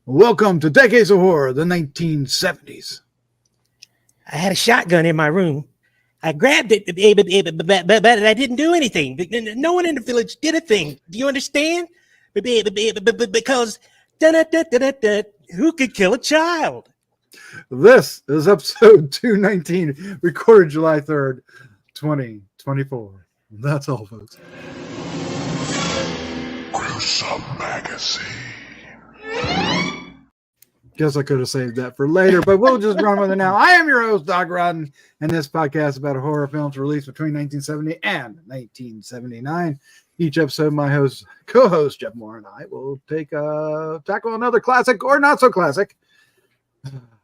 Welcome to Decades of Horror, the 1970s. I had a shotgun in my room. I grabbed it, but I didn't do anything. No one in the village did a thing. Do you understand? Because who could kill a child? This is episode 219, recorded July 3rd, 2024. That's all, folks. Gruesome Magazine. Guess I could have saved that for later, but we'll just run with it now. I am your host, Doc Rodden, and this podcast is about horror films released between 1970 and 1979. Each episode, my co-host Jeff Mohr and I will tackle another classic or not so classic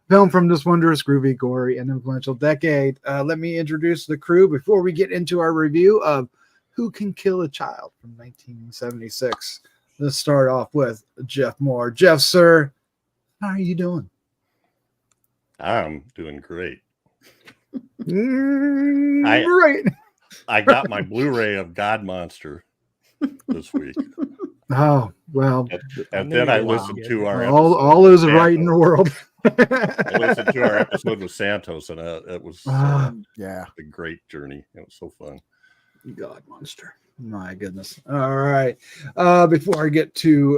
film from this wondrous, groovy, gory, and influential decade. Let me introduce the crew before we get into our review of Who Can Kill a Child from 1976. Let's start off with Jeff Mohr. Jeff, sir, how are you doing? I'm doing great. Great. I got my Blu-ray of God Monster this week. Oh, well. And then I listened to our all those are right in the world. I listened to our episode with Santos, and it was a great journey. It was so fun. God Monster. My goodness. All right. Before I get to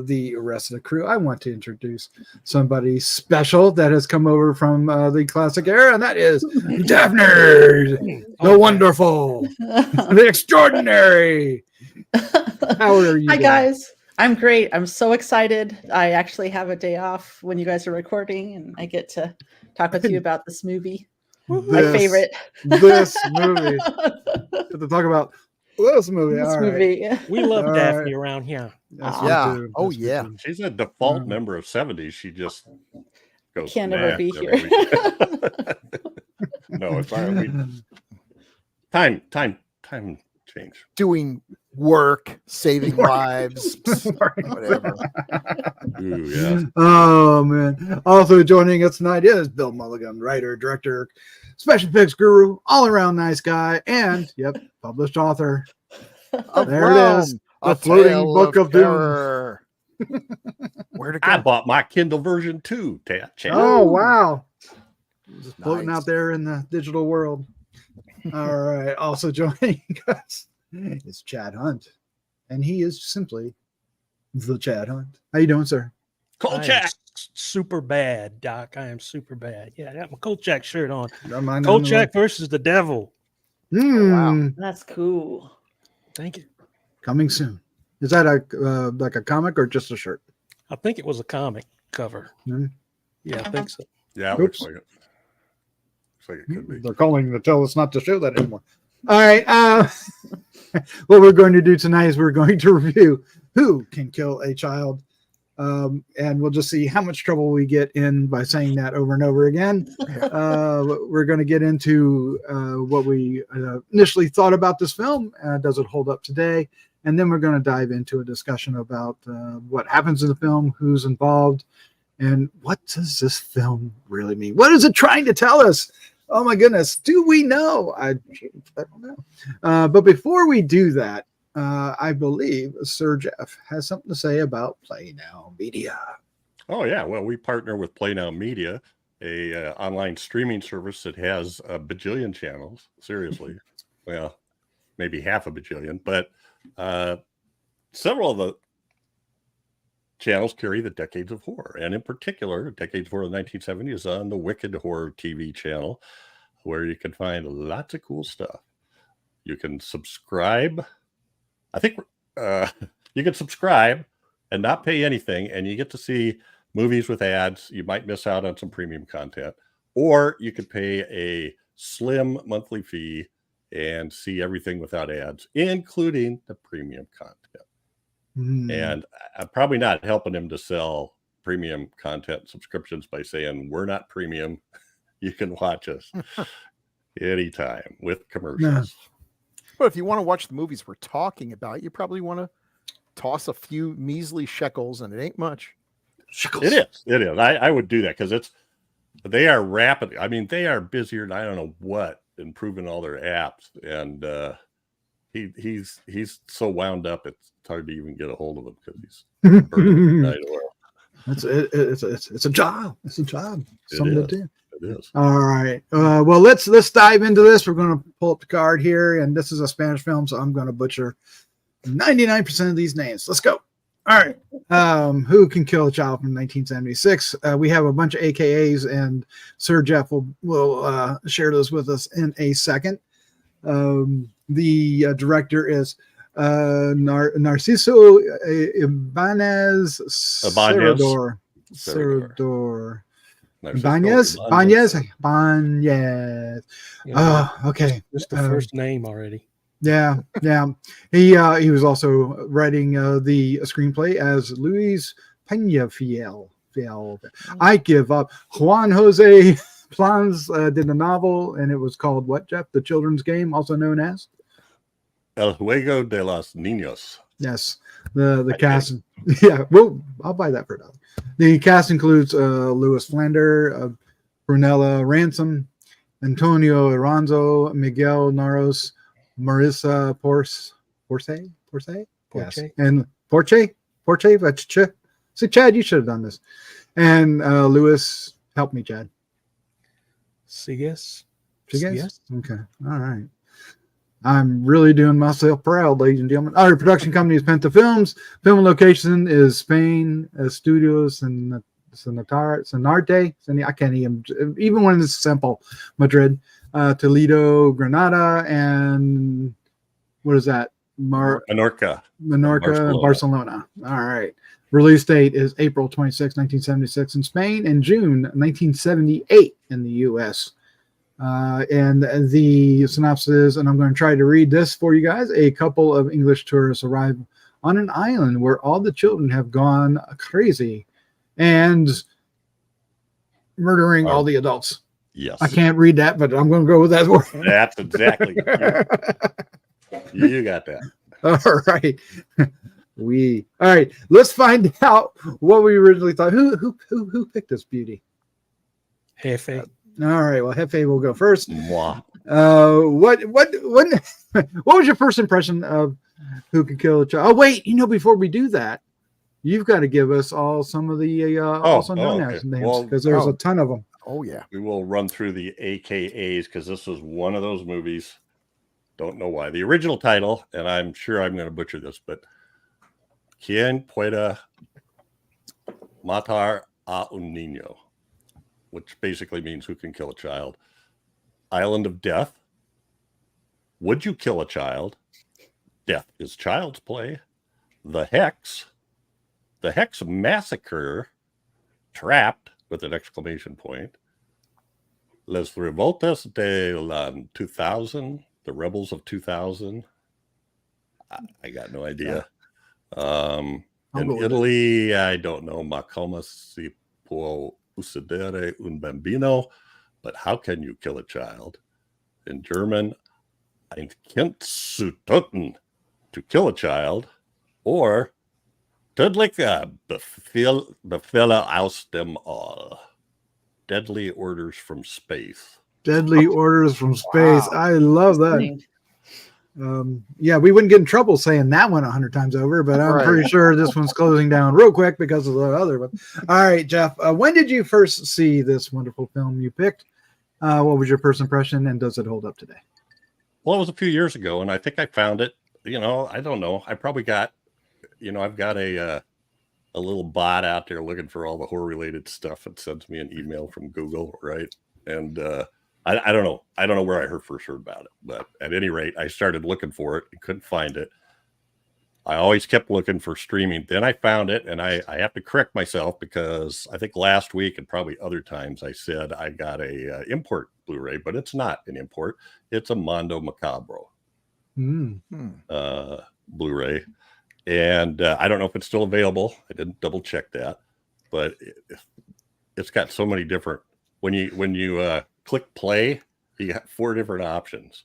the rest of the crew, I want to introduce somebody special that has come over from the classic era, and that is Daphne, the wonderful, the extraordinary. How are you? Hi, guys. I'm great. I'm so excited. I actually have a day off when you guys are recording, and I get to talk with you about this movie. My favorite. This movie. To talk about this movie. We love Daphne around here. Yeah. She's a default member of 70s. She just goes. Can't ever be here. No, it's all right. Time change. Doing work, saving lives, whatever. Ooh, yeah. Oh man! Also joining us tonight is Bill Mulligan, writer, director, special effects guru, all-around nice guy, and published author. There it is, the floating book of doom. Where to go? I bought my Kindle version too. Oh wow! Just floating out there in the digital world. All right. Also joining us is Chad Hunt, and he is simply the Chad Hunt. How you doing, sir? Kolchak, super bad, Doc. I am super bad. Yeah, I got my Kolchak shirt on. Kolchak Kolchak versus the devil. Wow, that's cool. Thank you. Coming soon. Is that like a comic or just a shirt? I think it was a comic cover. Yeah, I think so. Yeah, it looks like it. Looks like it could be. They're calling to tell us not to show that anymore. All right. What we're going to do tonight is we're going to review Who Can Kill a Child. And we'll just see how much trouble we get in by saying that over and over again. We're going to get into what we initially thought about this film. Does it hold up today? And then we're going to dive into a discussion about what happens in the film, who's involved, and what does this film really mean? What is it trying to tell us? Oh my goodness. Do we know? I don't know. But before we do that, I believe Sir Jeff has something to say about Play Now Media. Oh yeah, well, we partner with Play Now Media, a online streaming service that has a bajillion channels. Seriously, well, maybe half a bajillion, but several of the channels carry the Decades of Horror, and in particular, Decades of Horror of the 1970s is on the Wicked Horror TV channel, where you can find lots of cool stuff. You can subscribe. I think you can subscribe and not pay anything, and you get to see movies with ads. You might miss out on some premium content, or you could pay a slim monthly fee and see everything without ads, including the premium content. And I'm probably not helping him to sell premium content subscriptions by saying we're not premium. You can watch us anytime with commercials. But if you want to watch the movies we're talking about, you probably want to toss a few measly shekels, and it ain't much. Shekels. It is. I would do that because they are rapidly. I mean, they are busier than I don't know what, improving all their apps, and he's so wound up it's hard to even get a hold of him because he's burning night oil. It's a job. It's a job. Something to do. It is. All right. Well, let's dive into this. We're going to pull up the card here, and this is a Spanish film, so I'm going to butcher 99% of these names. Let's go. All right. Who Can Kill a Child from 1976? We have a bunch of AKAs, and Sir Jeff will share those with us in a second. The director is Narciso Ibáñez Serrador. Ibañez. Okay. Just the first name already. Yeah. He was also writing the screenplay as Luis Peñafiel. I Give Up. Juan José Plans did a novel, and it was called what, Jeff? The Children's Game, also known as El Juego de los Niños. Yes. The cast. Yeah. Well, I'll buy that for $1. The cast includes Louis Flander, Brunella Ransom, Antonio Iranzo, Miguel Naros, Marissa Porce, yes, and Porche. See, Chad, you should have done this. And Louis, help me, Chad. Sigues. Okay. All right. I'm really doing myself proud, ladies and gentlemen. Our production company is Penta Films. Film location is Spain, Studios and Sonarte. I can't even when it's simple. Madrid, Toledo, Granada, and what is that? Menorca, Barcelona. All right. Release date is April 26, 1976 in Spain, and June 1978 in the U.S. And the synopsis, and I'm going to try to read this for you guys. A couple of English tourists arrive on an island where all the children have gone crazy and murdering all the adults. Yes. I can't read that, but I'm going to go with that word. That's exactly. You got that. All right. All right. Let's find out what we originally thought. Who picked this beauty? Jefe. All right. Well, Jefe will go first. Moi. What was your first impression of Who Can Kill a Child? Oh, wait. Before we do that, you've got to give us all some of the also known as names, because there's a ton of them. Oh yeah. We will run through the AKAs because this was one of those movies. Don't know why. The original title, and I'm sure I'm going to butcher this, but ¿Quién puede matar a un niño? Which basically means who can kill a child. Island of Death. Would you kill a child? Death is child's play. The Hex. The Hex Massacre. Trapped with an exclamation point. Les Revoltas de la 2000. The Rebels of 2000. I got no idea. In Italy, I don't know. Ma come si può uccidere un bambino, but how can you kill a child? In German, ein Kind zu töten, to kill a child, or tödliche Befehle aus dem All, deadly orders from space. Deadly orders from space. Wow. I love that. Yeah, we wouldn't get in trouble saying that one 100 times over, but I'm pretty sure this one's closing down real quick because of the other one. All right, Jeff, when did you first see this wonderful film you picked? What was your first impression, and does it hold up today? Well, it was a few years ago, and I think I found it. I don't know. I probably got, I've got a little bot out there looking for all the horror-related stuff. It sends me an email from Google, right? And I don't know. I don't know where I first heard about it, but at any rate, I started looking for it and couldn't find it. I always kept looking for streaming. Then I found it, and I have to correct myself because I think last week and probably other times I said I got a import Blu-ray, but it's not an import. It's a Mondo Macabro Blu-ray, and I don't know if it's still available. I didn't double check that, but it's got so many different. When you click play, you got 4 different options.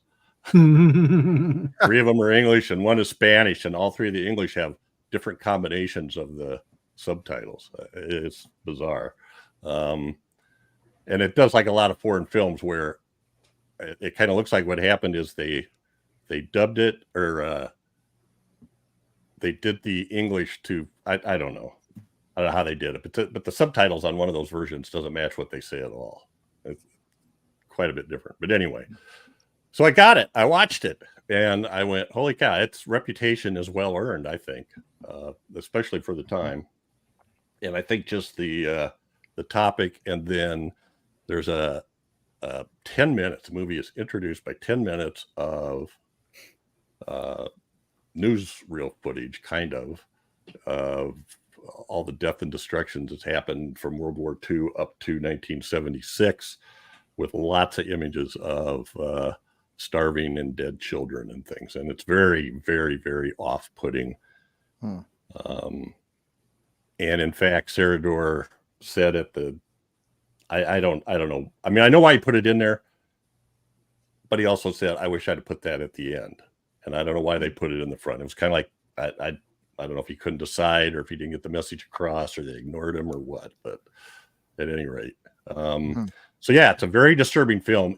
3 of them are English and 1 is Spanish, and all 3 of the English have different combinations of the subtitles. It's bizarre. And it does like a lot of foreign films where it kind of looks like what happened is they dubbed it, or they did the English to, I don't know. I don't know how they did it, but the subtitles on one of those versions doesn't match what they say at all. It's quite a bit different. But anyway, so I got it. I watched it, and I went, holy cow, its reputation is well earned, I think, especially for the time. And I think just the topic, and then there's a 10 minutes. The movie is introduced by 10 minutes of newsreel footage, kind of all the death and destructions that's happened from World War II up to 1976, with lots of images of starving and dead children and things. And it's very, very, very off-putting. And in fact, Serrador said at the, I don't know. I mean, I know why he put it in there, but he also said, I wish I'd have put that at the end. And I don't know why they put it in the front. It was kind of like, I don't know if he couldn't decide, or if he didn't get the message across, or they ignored him, or what. But at any rate, so yeah, it's a very disturbing film.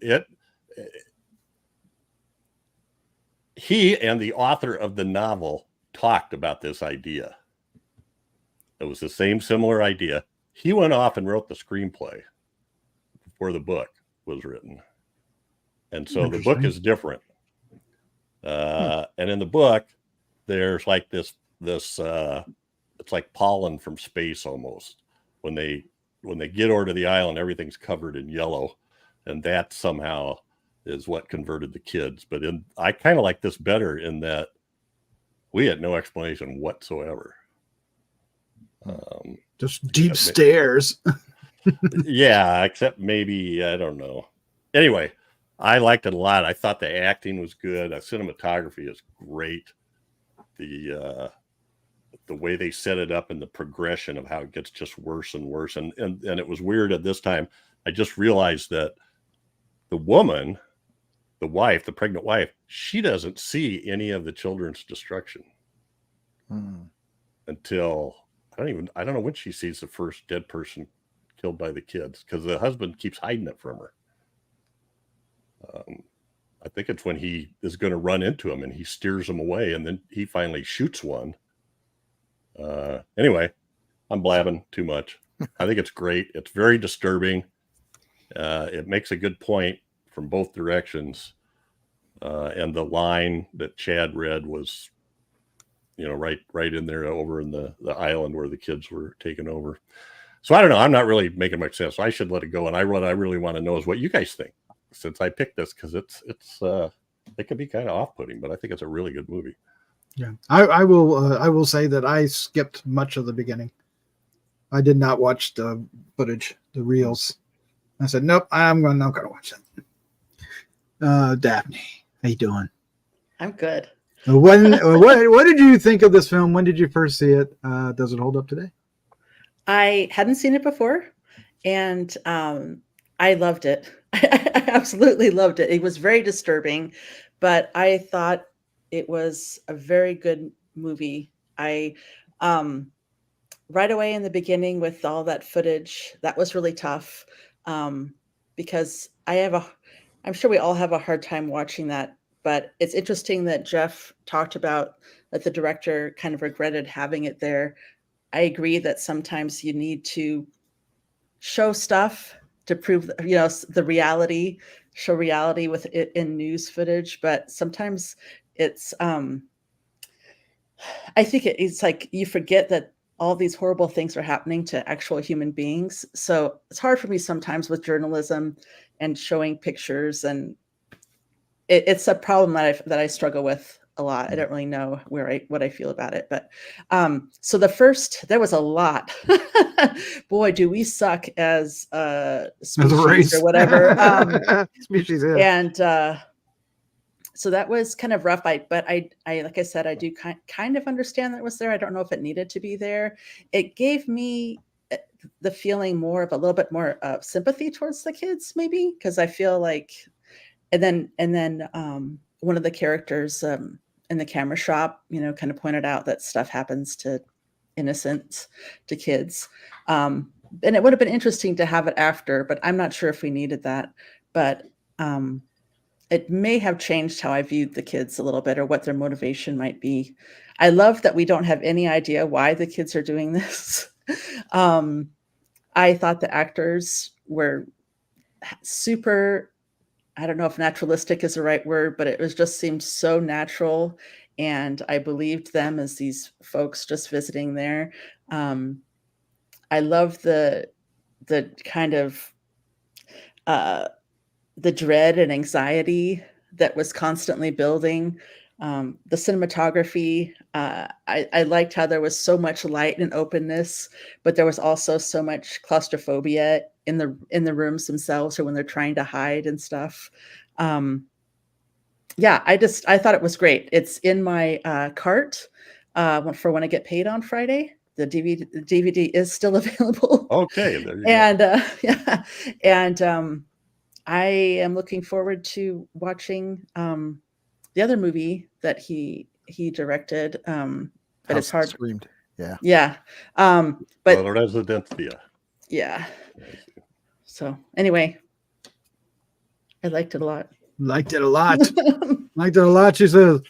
He and the author of the novel talked about this idea. It was the same similar idea. He went off and wrote the screenplay before the book was written, and so the book is different. And in the book, there's like this it's like pollen from space almost. When they get over to the island, everything's covered in yellow, and that somehow is what converted the kids. But I kind of like this better in that we had no explanation whatsoever. Just deep stares. Yeah, except maybe, I don't know. Anyway, I liked it a lot. I thought the acting was good. The cinematography is great. The way they set it up and the progression of how it gets just worse and worse. And it was weird at this time. I just realized that the woman, the wife, the pregnant wife, she doesn't see any of the children's destruction until I don't know when she sees the first dead person killed by the kids, because the husband keeps hiding it from her. I think it's when he is going to run into him and he steers him away, and then he finally shoots one. Anyway, I'm blabbing too much. I think it's great. It's very disturbing. It makes a good point from both directions. And the line that Chad read was, right in there over in the island where the kids were taken over. So I don't know. I'm not really making much sense. So I should let it go. And what I really want to know is what you guys think, since I picked this, because it could be kind of off-putting, but I think it's a really good movie. Yeah, I will say that I skipped much of the beginning. I did not watch the footage, the reels. I said, nope, I'm not going to watch it. Daphne, how you doing? I'm good. What did you think of this film? When did you first see it? Does it hold up today? I hadn't seen it before, and I loved it. I absolutely loved it. It was very disturbing, but I thought it was a very good movie. I right away in the beginning with all that footage, that was really tough, because I'm sure we all have a hard time watching that. But it's interesting that Jeff talked about that the director kind of regretted having it there. I agree that sometimes you need to show stuff to prove, the reality, show reality with it in news footage. But sometimes it's, I think it's like you forget that all these horrible things are happening to actual human beings. So it's hard for me sometimes with journalism and showing pictures, and it's a problem that I struggle with a lot. I don't really know what I feel about it, but so there was a lot. Boy, do we suck as species race or whatever. Species, yeah. And so that was kind of rough. But I like I said, I do kind of understand that it was there. I don't know if it needed to be there. It gave me the feeling more of a little bit more sympathy towards the kids, maybe, because I feel like, and then one of the characters in the camera shop, kind of pointed out that stuff happens to innocents, to kids. And it would have been interesting to have it after, but I'm not sure if we needed that. But it may have changed how I viewed the kids a little bit, or what their motivation might be. I love that we don't have any idea why the kids are doing this. I thought the actors were super, I don't know if naturalistic is the right word, but it was just seemed so natural. And I believed them as these folks just visiting there. I love the kind of the dread and anxiety that was constantly building. The cinematography, I liked how there was so much light and openness, but there was also so much claustrophobia in the rooms themselves, or when they're trying to hide and stuff. Yeah, I thought it was great. It's in my cart for when I get paid on Friday. The DVD is still available. Okay, there you And yeah, and I am looking forward to watching the other movie that he directed. But House it's hard. Screamed. Yeah. Yeah. go. But La Residencia. yeah. So anyway, I liked it a lot. Liked it a lot. Liked it a lot. She says,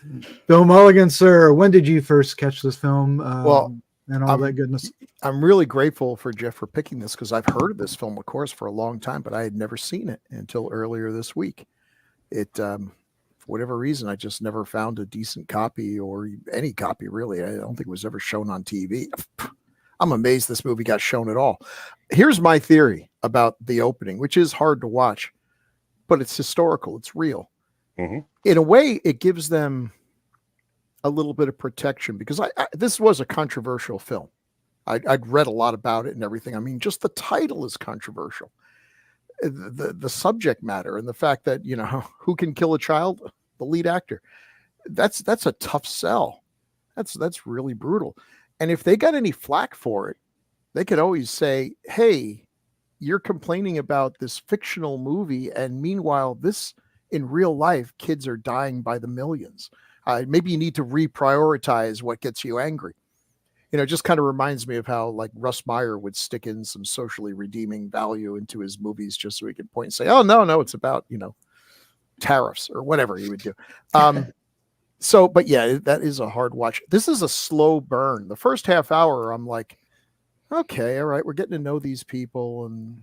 Bill Mulligan, sir, when did you first catch this film? Well, and all that goodness. I'm really grateful for Jeff for picking this, because I've heard of this film, of course, for a long time, but I had never seen it until earlier this week. It, for whatever reason, I just never found a decent copy, or any copy, really. I don't think it was ever shown on TV. I'm amazed this movie got shown at all. Here's my theory about the opening, which is hard to watch, but it's historical. It's real. Mm-hmm. In a way, it gives them a little bit of protection, because this was a controversial film. I'd read a lot about it and everything. I mean, just the title is controversial. The subject matter and the fact that, you know, who can kill a child? The lead actor. That's a tough sell. That's really brutal. And if they got any flack for it, they could always say, hey, you're complaining about this fictional movie, and meanwhile, this in real life, kids are dying by the millions. Maybe you need to reprioritize what gets you angry. You know, it just kind of reminds me of how, like, Russ Meyer would stick in some socially redeeming value into his movies just so he could point and say, oh, no, it's about, you know, tariffs or whatever he would do. So, but yeah, that is a hard watch. This is a slow burn. The first half hour, I'm like, okay, all right, we're getting to know these people, and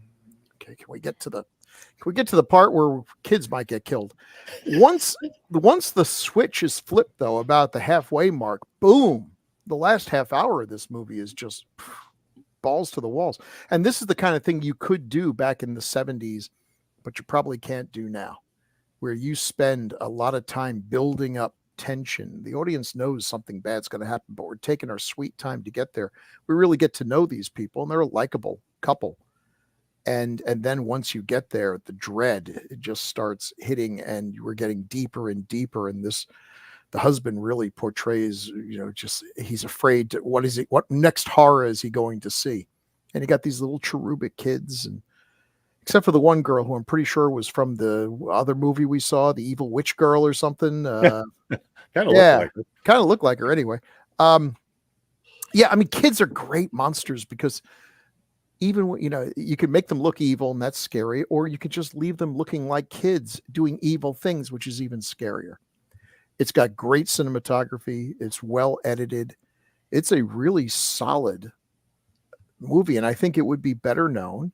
okay, can we get to the part where kids might get killed? Once the switch is flipped, though, about the halfway mark, boom, the last half hour of this movie is just balls to the walls. And this is the kind of thing you could do back in the 70s, but you probably can't do now, where you spend a lot of time building up tension. The audience knows something bad's going to happen, but we're taking our sweet time to get there. We really get to know these people, and they're a likable couple. And then once you get there, the dread, it just starts hitting, and we're getting deeper and deeper. And the husband really portrays, you know, just, he's afraid to, what next horror is he going to see? And you got these little cherubic kids, and except for the one girl who I'm pretty sure was from the other movie we saw, the Evil Witch Girl or something. Kind of looked like her anyway. Yeah, I mean, kids are great monsters, because even, you know, you can make them look evil, and that's scary, or you could just leave them looking like kids doing evil things, which is even scarier. It's got great cinematography. It's well edited. It's a really solid movie, and I think it would be better known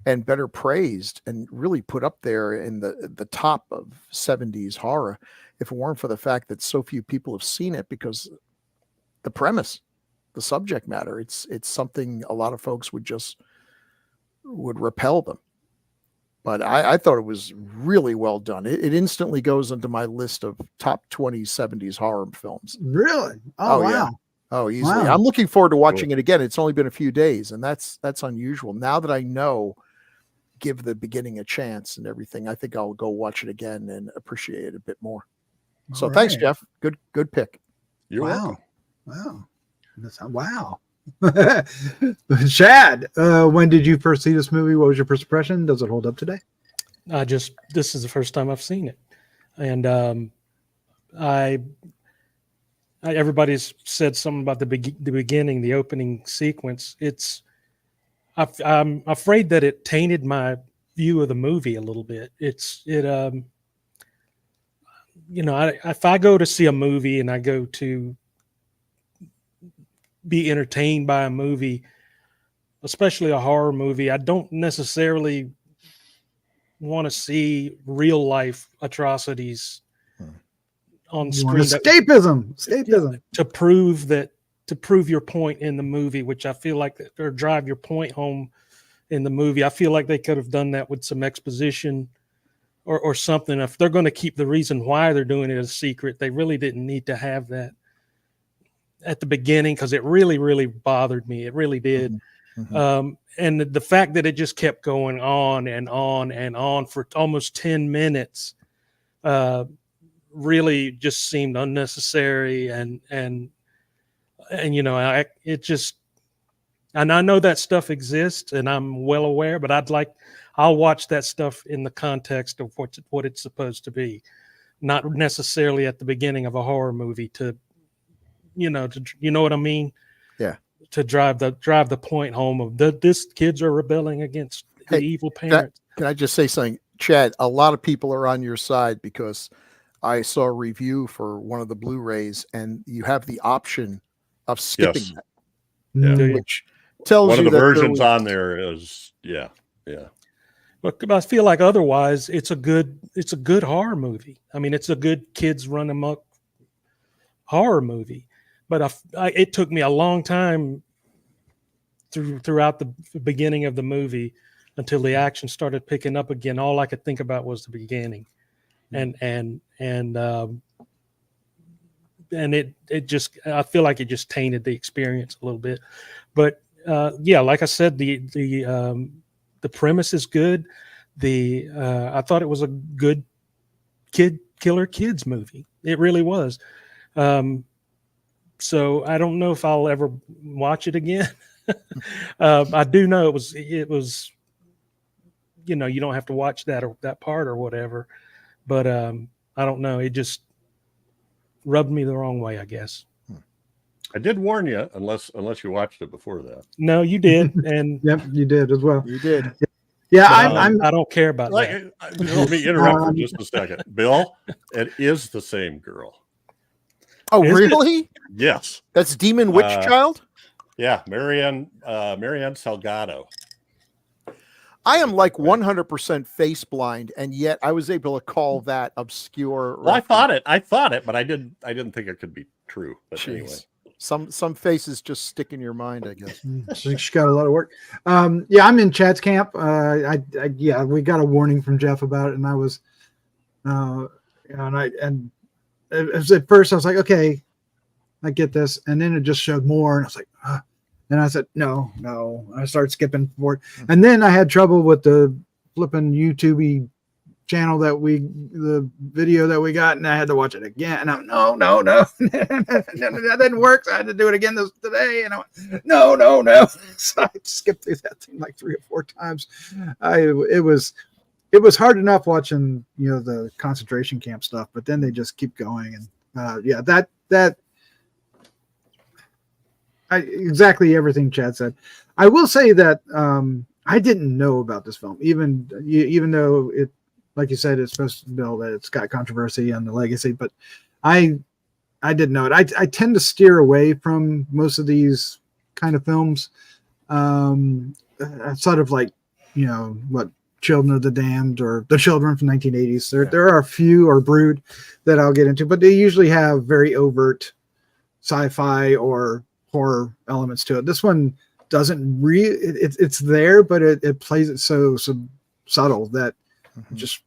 and better praised and really put up there in the top of 70s horror if it weren't for the fact that so few people have seen it, because the premise, the subject matter, it's something a lot of folks would repel them. But I thought it was really well done. It instantly goes into my list of top 20 70s horror films. Really? Oh, wow. Yeah. Oh, easily. Wow. I'm looking forward to watching it again. It's only been a few days, and that's unusual. Now that I know, give the beginning a chance and everything, I think I'll go watch it again and appreciate it a bit more. So All thanks, right. Jeff. Good pick. You're welcome. Wow. Wow. Chad, when did you first see this movie? What was your first impression? Does it hold up today? This is the first time I've seen it. And everybody's said something about the beginning, the opening sequence. I'm afraid that it tainted my view of the movie a little bit. You know, if I go to see a movie and I go to be entertained by a movie, especially a horror movie, I don't necessarily want to see real life atrocities on You screen. want escapism. To prove your point in the movie, which I feel like or drive your point home in the movie. I feel like they could have done that with some exposition or something. If they're going to keep the reason why they're doing it a secret, they really didn't need to have that at the beginning, because it really, really bothered me. It really did. And the fact that it just kept going on and on and on for almost 10 minutes really just seemed unnecessary. And you know, and I know that stuff exists and I'm well aware, but I'll watch that stuff in the context of what it's supposed to be, not necessarily at the beginning of a horror movie you know what I mean? Yeah. To drive the point home of this kids are rebelling against the evil parents. Can I just say something, Chad? A lot of people are on your side, because I saw a review for one of the Blu-rays, and you have the option of skipping Yes. that, Yeah. which tells One you of the that versions on there is, yeah. But I feel like otherwise it's a good horror movie. I mean, it's a good kids run amok horror movie. But it took me a long time throughout the beginning of the movie until the action started picking up again. All I could think about was the beginning, and it just, I feel like it just tainted the experience a little bit. But yeah, like I said, the premise is good. I thought it was a good killer kids movie. It really was. So I don't know if I'll ever watch it again. I do know it was, you know, you don't have to watch that part or whatever, but I don't know. It just rubbed me the wrong way, I guess. I did warn you, unless you watched it before that. No, you did, and Yep, you did as well. you did. Yeah, I don't care about that. Let me interrupt for just a second. Bill, it is the same girl. Oh, Is it? really? Yes. That's Demon Witch Child? Yeah, Marianne Salgado. I am like 100% face blind, and yet I was able to call that obscure. Well, I thought it, but I didn't think it could be true. But Jeez. anyway. Some faces just stick in your mind, I guess. She's got a lot of work. Yeah, I'm in Chad's camp. Yeah, we got a warning from Jeff about it, and I was, and at first I was like, okay, I get this, and then it just showed more, and I was like, and I said, no. I started skipping forward, and then I had trouble with the flipping YouTube channel the video that we got, and I had to watch it again. And I'm no, that didn't work. So I had to do it again today, and I went, no. So I skipped through that thing like 3 or 4 times. It was hard enough watching, you know, the concentration camp stuff, but then they just keep going, and yeah, that exactly everything Chad said. I will say that I didn't know about this film, even though it, like you said, it's supposed to build that it's got controversy and the legacy, but I didn't know it. I tend to steer away from most of these kind of films. Sort of like, you know, what Children of the Damned or The Children from 1980s. There are a few, or Brood, that I'll get into, but they usually have very overt sci-fi or horror elements to it. This one doesn't it's there, but it plays it so subtle that just,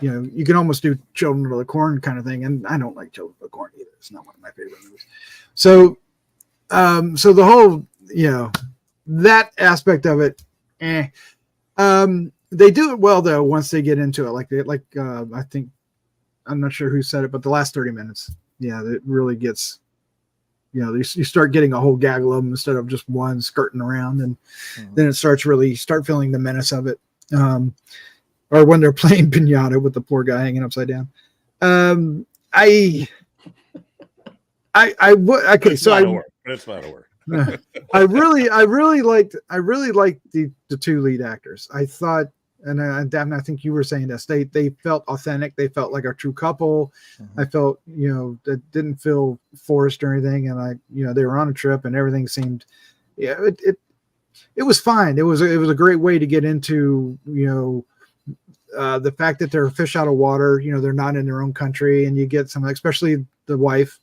you know, you can almost do Children of the Corn kind of thing, and I don't like Children of the Corn either. It's not one of my favorite movies. So the whole, you know, that aspect of it, they do it well though once they get into it. I think, I'm not sure who said it, but the last 30 minutes, yeah, it really gets, you know, you start getting a whole gaggle of them instead of just one skirting around, and then it start feeling the menace of it. Or when they're playing piñata with the poor guy hanging upside down. Okay, so it's not a word. I really liked the 2 lead actors. I thought, and Daphne, I think you were saying this, they felt authentic. They felt like a true couple. I felt, you know, that didn't feel forced or anything. And you know, they were on a trip and everything seemed, yeah, it it was fine. It was a great way to get into, the fact that they're fish out of water, they're not in their own country, and you get some, especially the wife,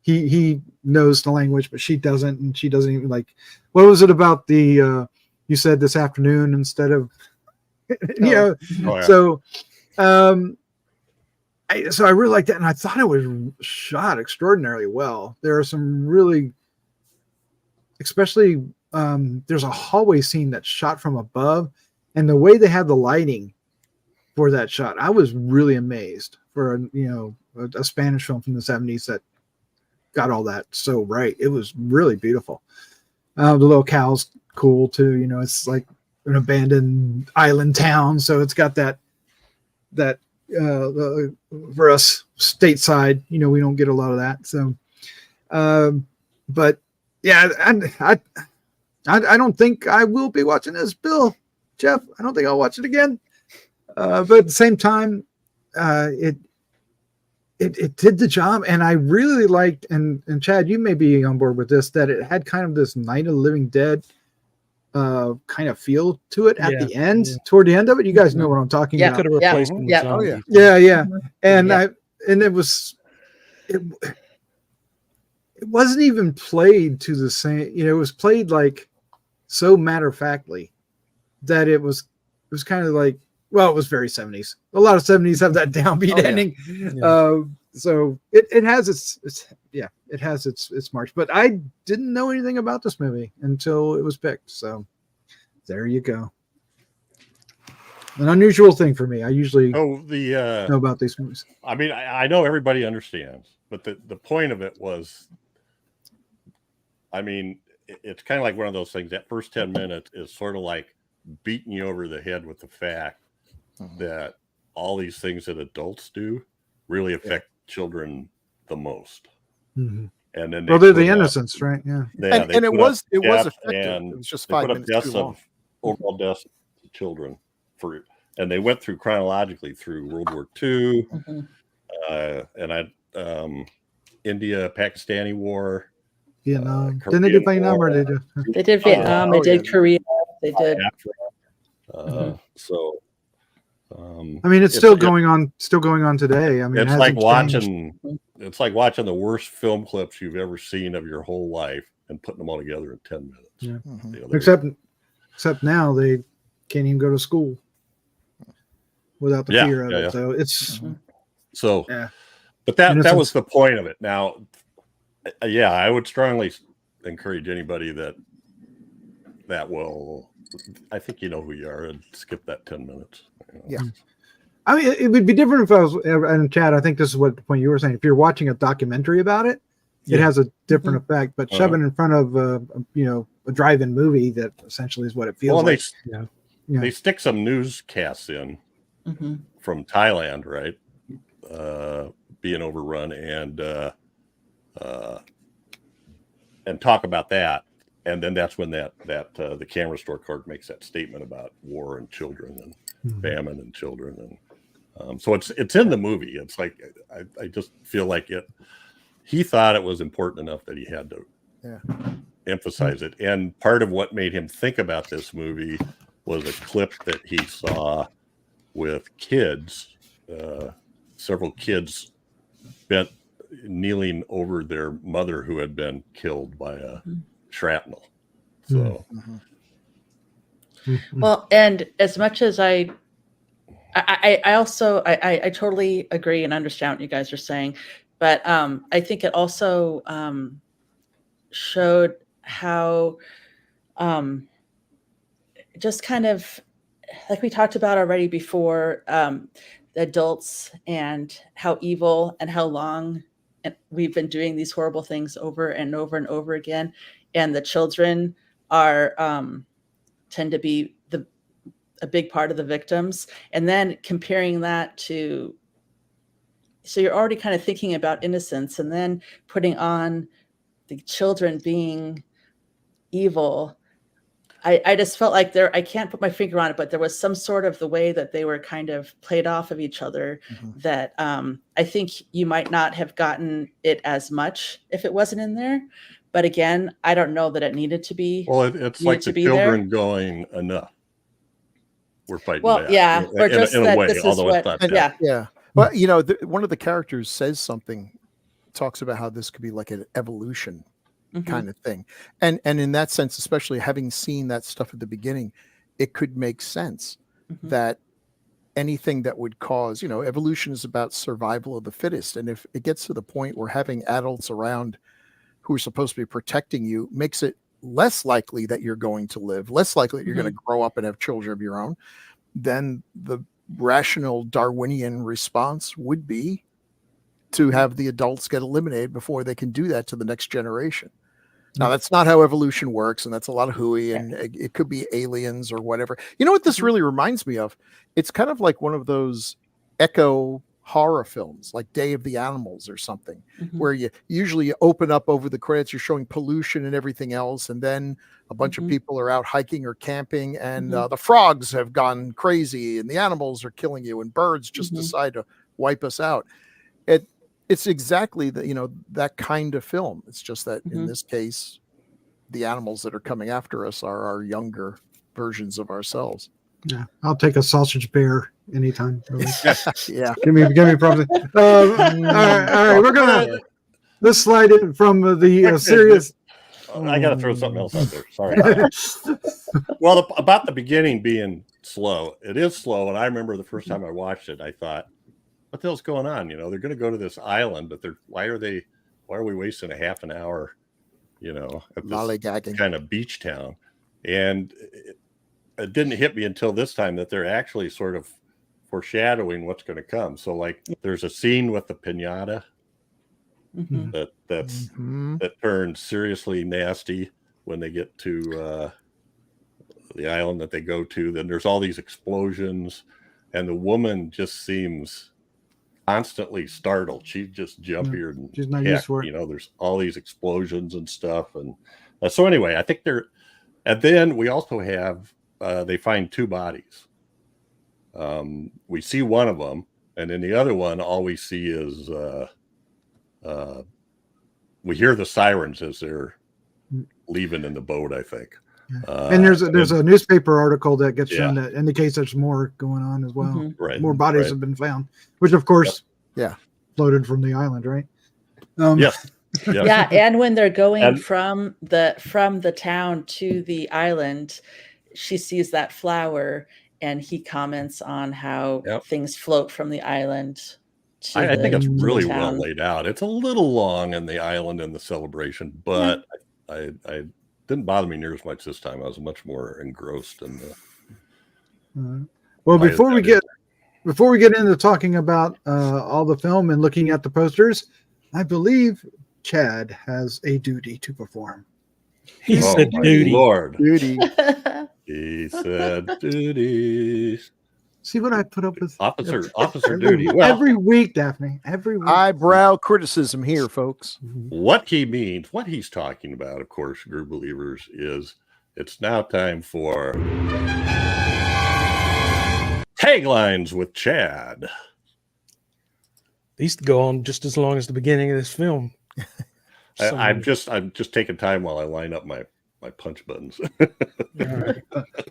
he knows the language, but she doesn't, and she doesn't even like, what was it about the, you said this afternoon instead of, Oh, yeah. so, so I really liked that, and I thought it was shot extraordinarily well. There are some really, especially, there's a hallway scene that's shot from above, and the way they had the lighting for that shot, I was really amazed for a Spanish film from the 70s that got all that so right. It was really beautiful. The little cow's cool too. It's like an abandoned island town, so it's got that for us stateside, we don't get a lot of that. So, but yeah, I don't think I will be watching this, Bill, Jeff. I don't think I'll watch it again. But at the same time, it did the job, and I really liked, and Chad, you may be on board with this, that it had kind of this Night of the Living Dead kind of feel to it at the end, toward the end of it. You guys know what I'm talking about. Could have replaced them with Yeah. zombies. Yeah. And it wasn't even played to the same, it was played like so matter-of-factly that it was kind of like, well, it was very 70s. A lot of 70s have that downbeat ending. Yeah. So it has its marks, but I didn't know anything about this movie until it was picked. So there you go. An unusual thing for me. I usually know about these movies. I mean, I know everybody understands, but the point of it was, I mean, it's kind of like one of those things. That first 10 minutes is sort of like beating you over the head with the fact that all these things that adults do really affect children the most. Mm-hmm. And then they're the innocents, right? Yeah. And it was effective. And it was just they 5 put up minutes too long. overall deaths of children and they went through chronologically through World War II, India, Pakistani War, Vietnam. Didn't they do Vietnam, or did they do? They did Vietnam. They did Korea. They did. Africa. So, I mean, it's still going on today. I mean, it's like watching the worst film clips you've ever seen of your whole life and putting them all together in 10 minutes. Yeah. Except now they can't even go to school without the fear of it. So it's but that was the point of it. Now, I would strongly encourage anybody that will, I think you know who you are, and skip that 10 minutes. Yeah. I mean, it would be different if I was, and Chad, I think this is what the point you were saying. If you're watching a documentary about it, it has a different effect. But shoving in front of a drive-in movie, that essentially is what it feels like. They stick some newscasts in from Thailand, right? Being overrun and talk about that. And then that's when the camera store clerk makes that statement about war and children and famine and children. And so it's in the movie. It's like, I just feel like he thought it was important enough that he had to emphasize it. And part of what made him think about this movie was a clip that he saw with kids, several kids kneeling over their mother who had been killed by a shrapnel. So well, and as much as I also totally agree and understand what you guys are saying, but I think it also showed how just kind of like we talked about already before, the adults and how evil and how long we've been doing these horrible things over and over and over again, and the children are tend to be a big part of the victims. And then comparing that to, so you're already kind of thinking about innocence, and then putting on the children being evil. I just felt like I can't put my finger on it, but there was some sort of the way that they were kind of played off of each other that I think you might not have gotten it as much if it wasn't in there. But again, I don't know that it needed to be. Well, it's Need like to the be there. children going, enough. We're fighting Well, back. yeah, or just in a that way, this is although it's what, not yeah. Yeah. Well, you know, one of the characters says something, talks about how this could be like an evolution Mhm. kind of thing. And in that sense, especially having seen that stuff at the beginning, it could make sense Mhm. that anything that would cause, you know, evolution is about survival of the fittest. And if it gets to the point where having adults around who are supposed to be protecting you makes it less likely that you're going to live, less likely that you're going to grow up and have children of your own, then the rational Darwinian response would be to have the adults get eliminated before they can do that to the next generation. Now, that's not how evolution works, and that's a lot of hooey, and it could be aliens or whatever. You know what this really reminds me of? It's kind of like one of those echo horror films, like Day of the Animals or something, where you usually open up over the credits, you're showing pollution and everything else, and then a bunch of people are out hiking or camping, and the frogs have gone crazy, and the animals are killing you, and birds just decide to wipe us out. It's exactly the, you know, that kind of film. It's just that in this case, the animals that are coming after us are our younger versions of ourselves. Yeah, I'll take a sausage bear anytime. Really. Yeah. give me probably. All right. We're gonna let's slide in from the serious. I got to throw something else out there. Sorry. Well, about the beginning being slow, it is slow. And I remember the first time I watched it, I thought, what the hell's going on? You know, they're going to go to this island, but why are we wasting a half an hour, you know, at this kind of beach town? And it didn't hit me until this time that they're actually sort of foreshadowing what's going to come. So like there's a scene with the piñata that turns seriously nasty when they get to the island that they go to. Then there's all these explosions, and the woman just seems constantly startled. She's just jumpier than she's not heck. used for it. You know, there's all these explosions and stuff. And so anyway, I think and then we also have, they find two bodies. We see one of them, and in the other one, all we see is, we hear the sirens as they're leaving in the boat, I think. And there's a newspaper article that gets shown that indicates there's more going on as well. Right. More bodies have been found, which of course, floated from the island, right? Yes. Yeah, and when they're going from the town to the island, she sees that flower, and he comments on how things float from the island. I think it's really well laid out. It's a little long in the island and the celebration, but I didn't bother me near as much this time. I was much more engrossed in the. Well, before we get into talking about all the film and looking at the posters, I believe Chad has a duty to perform. He said duty. Lord. Duty. He said duty. See what I put up with? Officer duty. Well, every week, Daphne. Every week. Eyebrow criticism here, folks. What he means, what he's talking about, of course, Grue believers, is it's now time for taglines with Chad. They used to go on just as long as the beginning of this film. I'm just taking time while I line up my punch buttons. All right.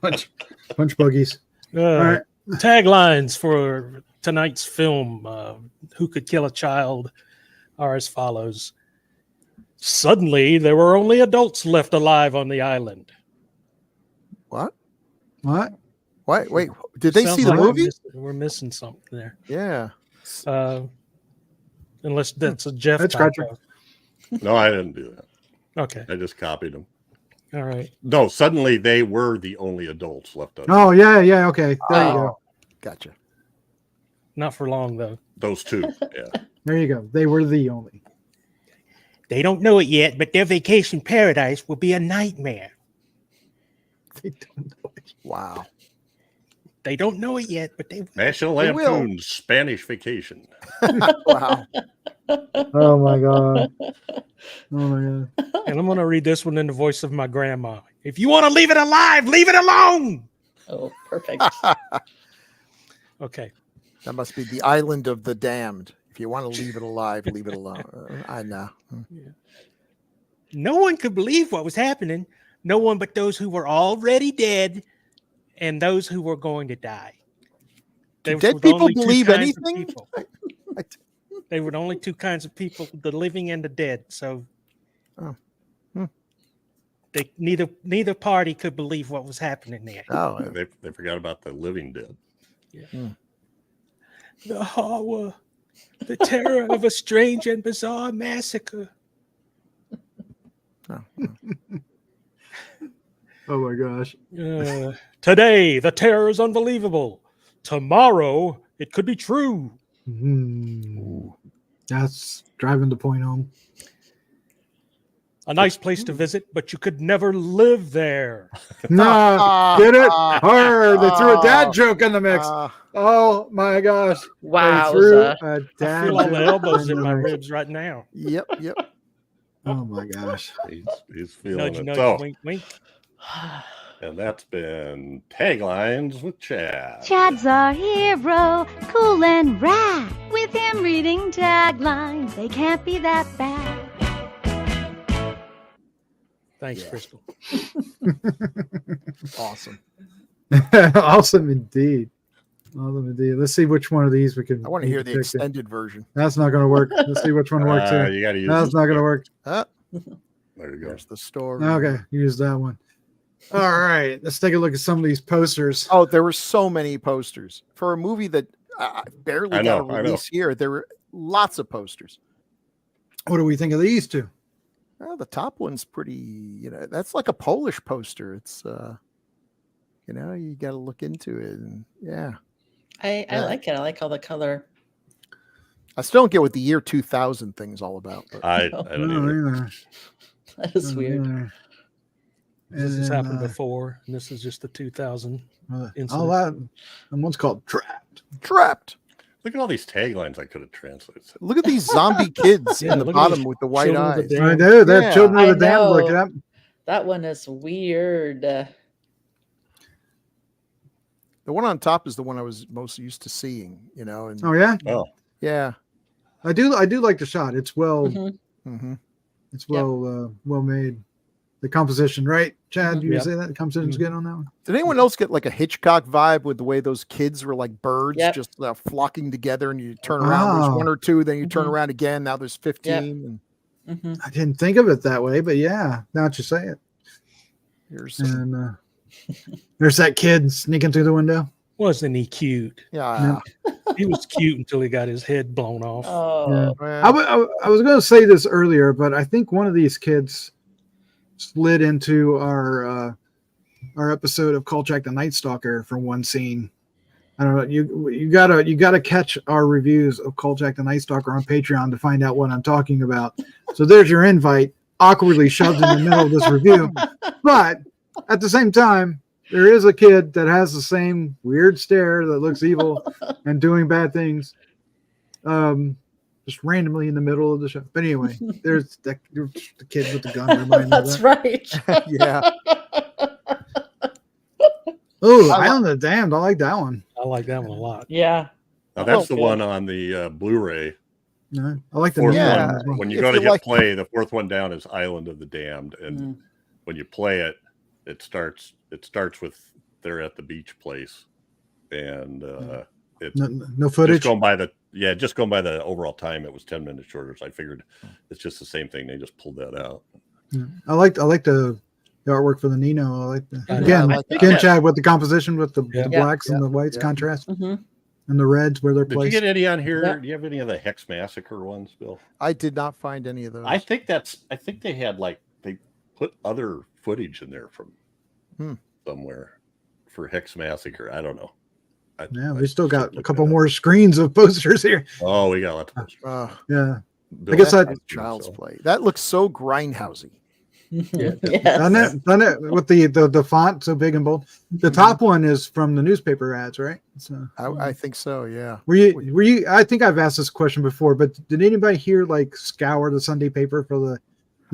punch buggies. All right. Taglines for tonight's film, Who Could Kill a Child, are as follows. Suddenly, there were only adults left alive on the island. What? Wait. Did they see the movie? We're missing something there. Yeah. Unless that's a Jeff. That's Scratcher. No, I didn't do that. Okay. I just copied them. All right. No, suddenly they were the only adults left alive. Oh, yeah. Okay. There you go. Gotcha. Not for long, though. Those two. Yeah. There you go. They were the only. They don't know it yet, but their vacation paradise will be a nightmare. They don't know it. Wow. They don't know it yet, but they will. National Lampoon's Spanish Vacation. Wow. Oh my god. And I'm going to read this one in the voice of my grandma. If you want to leave it alive, leave it alone. Oh, perfect. Okay. That must be the island of the damned. If you want to leave it alive, leave it alone. I know. No one could believe what was happening. No one but those who were already dead and those who were going to die. Do Those dead were the people only two believe kinds of anything? people. They were the only two kinds of people, the living and the dead. So they neither party could believe what was happening there. Oh, They forgot about the living dead. The horror, the terror of a strange and bizarre massacre. Oh my gosh. Today, the terror is unbelievable. Tomorrow, it could be true. That's driving the point home. A nice place to visit, but you could never live there. No, get it? Hard. They threw a dad joke in the mix. Oh my gosh. Wow. They threw a I dad feel all the joke elbows in the my mix. ribs right now. Yep. Oh my gosh. He's feeling Nudge, it. nudge, So, wink, wink. and that's been Taglines with Chad. Chad's our hero, cool and rad. With him reading taglines, they can't be that bad. Thanks, Crystal. Awesome. Awesome indeed. Awesome indeed. Let's see which one of these we can. I want to hear the pick. extended version. That's not going to work. Let's see which one works here. You got to use That's not going to work. Ah, There you go. there's the story. Okay, use that one. All right, let's take a look at some of these posters. Oh, there were so many posters for a movie that barely I got know, a I know. release here. There were lots of posters. What do we think of these two? Well, the top one's pretty, that's like a Polish poster. It's, you got to look into it. And yeah, I like it. I like all the color. I still don't get what the year 2000 thing's all about. But I No, don't either. either. That is weird. And This has then, happened before, and this is just the 2000. oh, incident. that. And one's called Trapped. Trapped. Look at all these taglines I could have translated. Look at these zombie kids Yeah, in the look at bottom these with the white children of eyes. the I damned. know that Yeah. Children of I the Damned. Look know. at That one is weird. The one on top is the one I was most used to seeing, and Oh yeah, Oh, yeah. I do like the shot. It's well, Mhm. Mm-hmm. it's well made. The composition, right, Chad? You Yep. say that the composition's good on that one. Did anyone else get like a Hitchcock vibe with the way those kids were like birds Yep. just flocking together, and you turn around, there's Oh. one or two, then you turn Mhm. around again, now there's 15, and Mhm. I didn't think of it that way, but yeah, now that you say it. here's some, And there's that kid sneaking through the window. Wasn't he cute? yeah. He was cute until he got his head blown off. Oh, Well, I was going to say this earlier, but I think one of these kids slid into our episode of Kolchak the Night Stalker for one scene. I don't know. You gotta catch our reviews of Kolchak the Night Stalker on Patreon to find out what I'm talking about. So there's your invite, awkwardly shoved in the middle of this review. But at the same time, there is a kid that has the same weird stare that looks evil and doing bad things. Just randomly in the middle of the show. But anyway, there's the kid with the gun. Remind me of that's that. right. yeah. Oh, Island of the Damned. I like that one. I like that one a lot. Yeah. now that's the Okay. one on the Blu-ray. No, I like the Fourth new Yeah. one as well. one. When you If go to you hit like- play, the fourth one down is Island of the Damned, and Mm. when you play it, it starts with they're at the beach place, and it No footage. just going by the overall time, it was 10 minutes shorter. So I figured it's just the same thing. They just pulled that out. Yeah. I like the artwork for the Nino. I like the I again like that. again Chad with the composition with the Yeah. blacks and Yeah. the whites Yeah. contrast Mhm. and the reds where they're Did you placed. get any on here? Yeah. Do you have any of the Hex Massacre ones, Bill? I did not find any of those. I think they had they put other footage in there from somewhere for Hex Massacre. I don't know. Yeah, we still got a look couple that up. more screens of posters here. Oh, we got lots of posters. Yeah, Bill, I guess That's I- Child's so. Play. That looks so grindhousey. Yes. done it with the font so big and bold. The top one is from the newspaper ads, right? So I think so. Yeah. were you? I think I've asked this question before, but did anybody here like scour the Sunday paper for the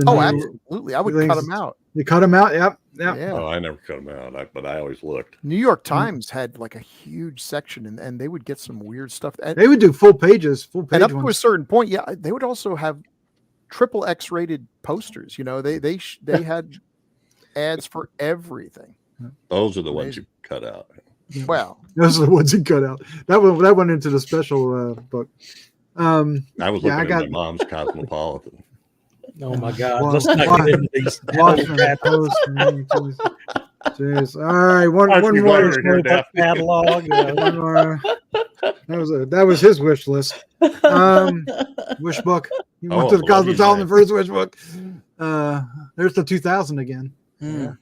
Oh, new- absolutely. I would things- cut them out. You cut them out. Yep. Yeah. Oh, I never cut them out, but I always looked. New York Times had like a huge section, and they would get some weird stuff. And, They would do full pages, full page and up to a ones. certain point, yeah, they would also have triple X rated posters. You know, they had ads for everything. Those are the ones you cut out. Well, Those are the ones he cut out. That went into the special book. I was Yeah, looking at my mom's Cosmopolitan. Oh my God! Well, Let's not get into these. Washington Post. Jeez. All right, one more Catalog. one more. That was his wish list. Wish book. He went to the Cosmopolitan for his wish book. There's the 2000 again. Mm.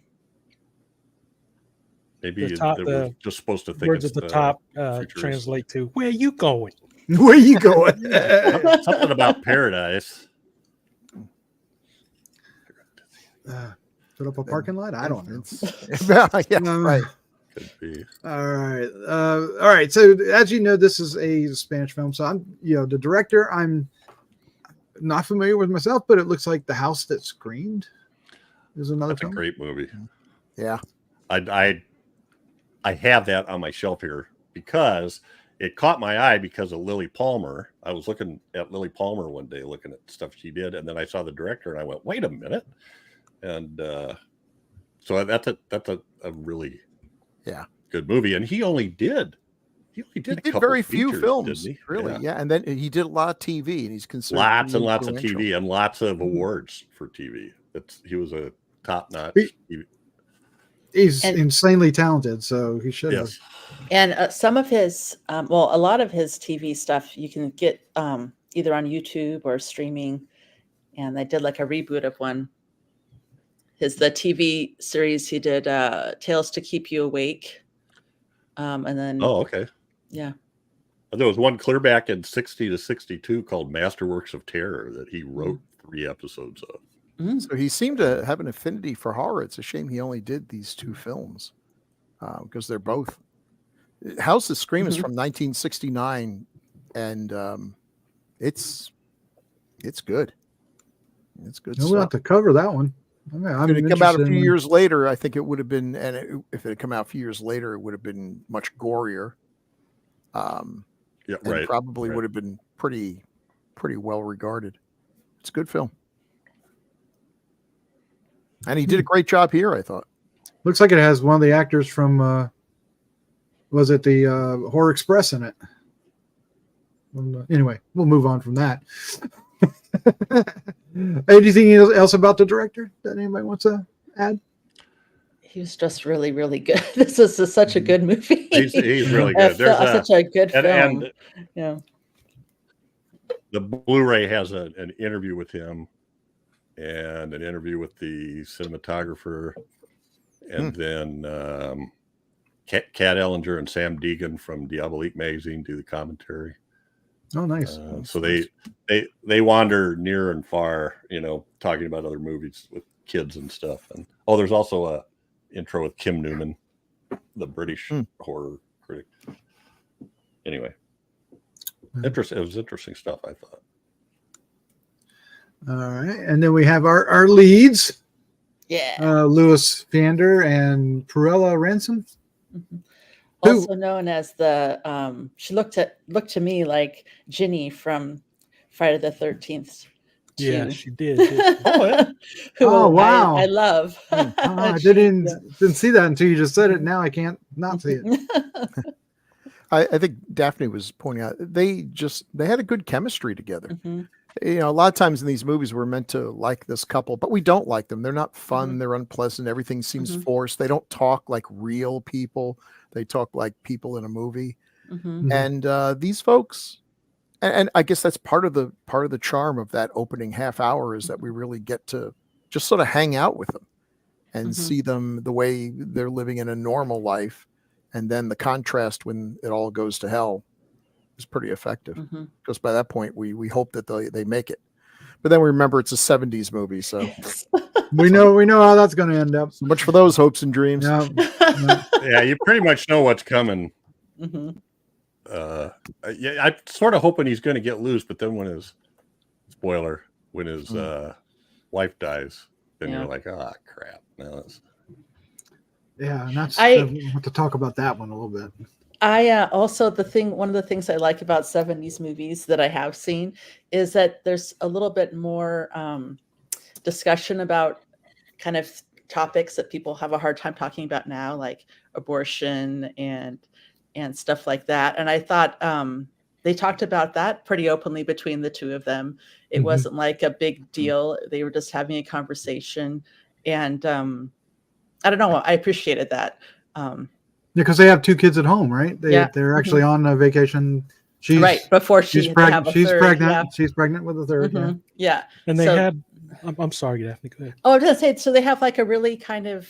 Maybe The top, they were just supposed to think words it's at the top futurist. translate to "Where you going?" Where you going? Something about paradise. Put up a parking lot? I don't know. Yeah, right. Could be. All right. So as you know, this is a Spanish film. So I'm, the director. I'm not familiar with myself, but it looks like The House That Screamed is another That's film. a great movie. Yeah. I have that on my shelf here because it caught my eye because of Lily Palmer. I was looking at Lily Palmer one day, looking at stuff she did, and then I saw the director, and I went, "Wait a minute!" And so that's a really good movie. And he only did very few features, films, didn't he? really. Yeah, and then he did a lot of TV, and he's considered Lots and lots of influential. TV and lots of awards for TV. He was a top-notch TV. He's insanely talented, so he should have. Yes. And some of his, a lot of his TV stuff you can get either on YouTube or streaming. And they did like a reboot of one. The TV series he did, Tales to Keep You Awake. And then. Oh, okay. Yeah. There was one clear back in 60 to 62 called Masterworks of Terror that he wrote 3 episodes of. So he seemed to have an affinity for horror. It's a shame he only did these 2 films because they're both. House of Scream is from 1969, and it's good. It's good. We'll have to cover that one. I'm If it come out a few interested in- years later, I think it would have been, if it had come out a few years later, it would have been much gorier. Yeah, and right. probably would have been pretty well regarded. It's a good film. And he did a great job here, I thought. Looks like it has one of the actors from was it the Horror Express in it? Anyway, we'll move on from that. Anything else about the director that anybody wants to add? He was just really, really good. This is such a good movie. He's really good. There's such a good film. and yeah. the Blu-ray has an interview with him and an interview with the cinematographer, and then Kat Ellinger and Sam Deegan from Diabolique magazine do the commentary. Oh, nice. So they wander near and far, talking about other movies with kids and stuff. And there's also a intro with Kim Newman, the British horror critic. Anyway, it was interesting stuff, I thought. All right, and then we have our leads. Yeah. Louis Vander and Pruella Ransom. Mm-hmm. Also known as the she looked to me like Ginny from Friday the 13th. Yeah, she did. Oh, wow. I love. I didn't see that until you just said it. Now I can't not see it. I think Daphne was pointing out they had a good chemistry together. Mm-hmm. A lot of times in these movies we're meant to like this couple, but we don't like them. They're not fun. Mm-hmm. They're unpleasant. Everything seems forced. They don't talk like real people. They talk like people in a movie. Mm-hmm. And these folks, and I guess that's part of the charm of that opening half hour is that we really get to just sort of hang out with them and see them the way they're living in a normal life. And then the contrast when it all goes to hell is pretty effective. Because by that point, we hope that they make it. But then we remember it's a 70s movie. So we know how that's going to end up. So much for those hopes and dreams. Yeah. Yeah, you pretty much know what's coming. Mm-hmm. I'm sort of hoping he's going to get loose, but then when his wife dies, then you're like, oh crap. No, yeah, and I want to talk about that one a little bit. I also one of the things I like about 70s movies that I have seen is that there's a little bit more discussion about kind of topics that people have a hard time talking about now, like abortion and stuff like that. And I thought they talked about that pretty openly between the two of them. It wasn't like a big deal. They were just having a conversation, and I don't know. I appreciated that. Because they have 2 kids at home, right? Yeah. They're actually on a vacation. She's right before she's have pregnant. a She's third, pregnant. yeah. She's pregnant with a third. Mhm. Yeah. And they So- had. I'm sorry, Daphne. Go ahead. Oh, I was gonna say, so they have like a really kind of,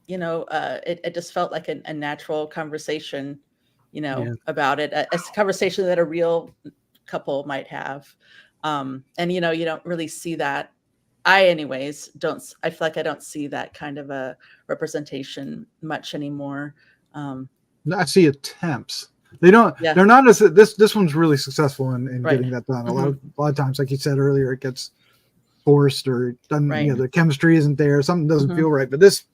it just felt like a natural conversation, Yeah. about it. A conversation that a real couple might have. And you don't really see that. I feel like I don't see that kind of a representation much anymore. I see attempts. They don't. Yeah. They're not as this one's really successful in Right. getting that done. A lot of times, like you said earlier, it gets forced or done. Right. The chemistry isn't there. Something doesn't Mhm. feel right. But this,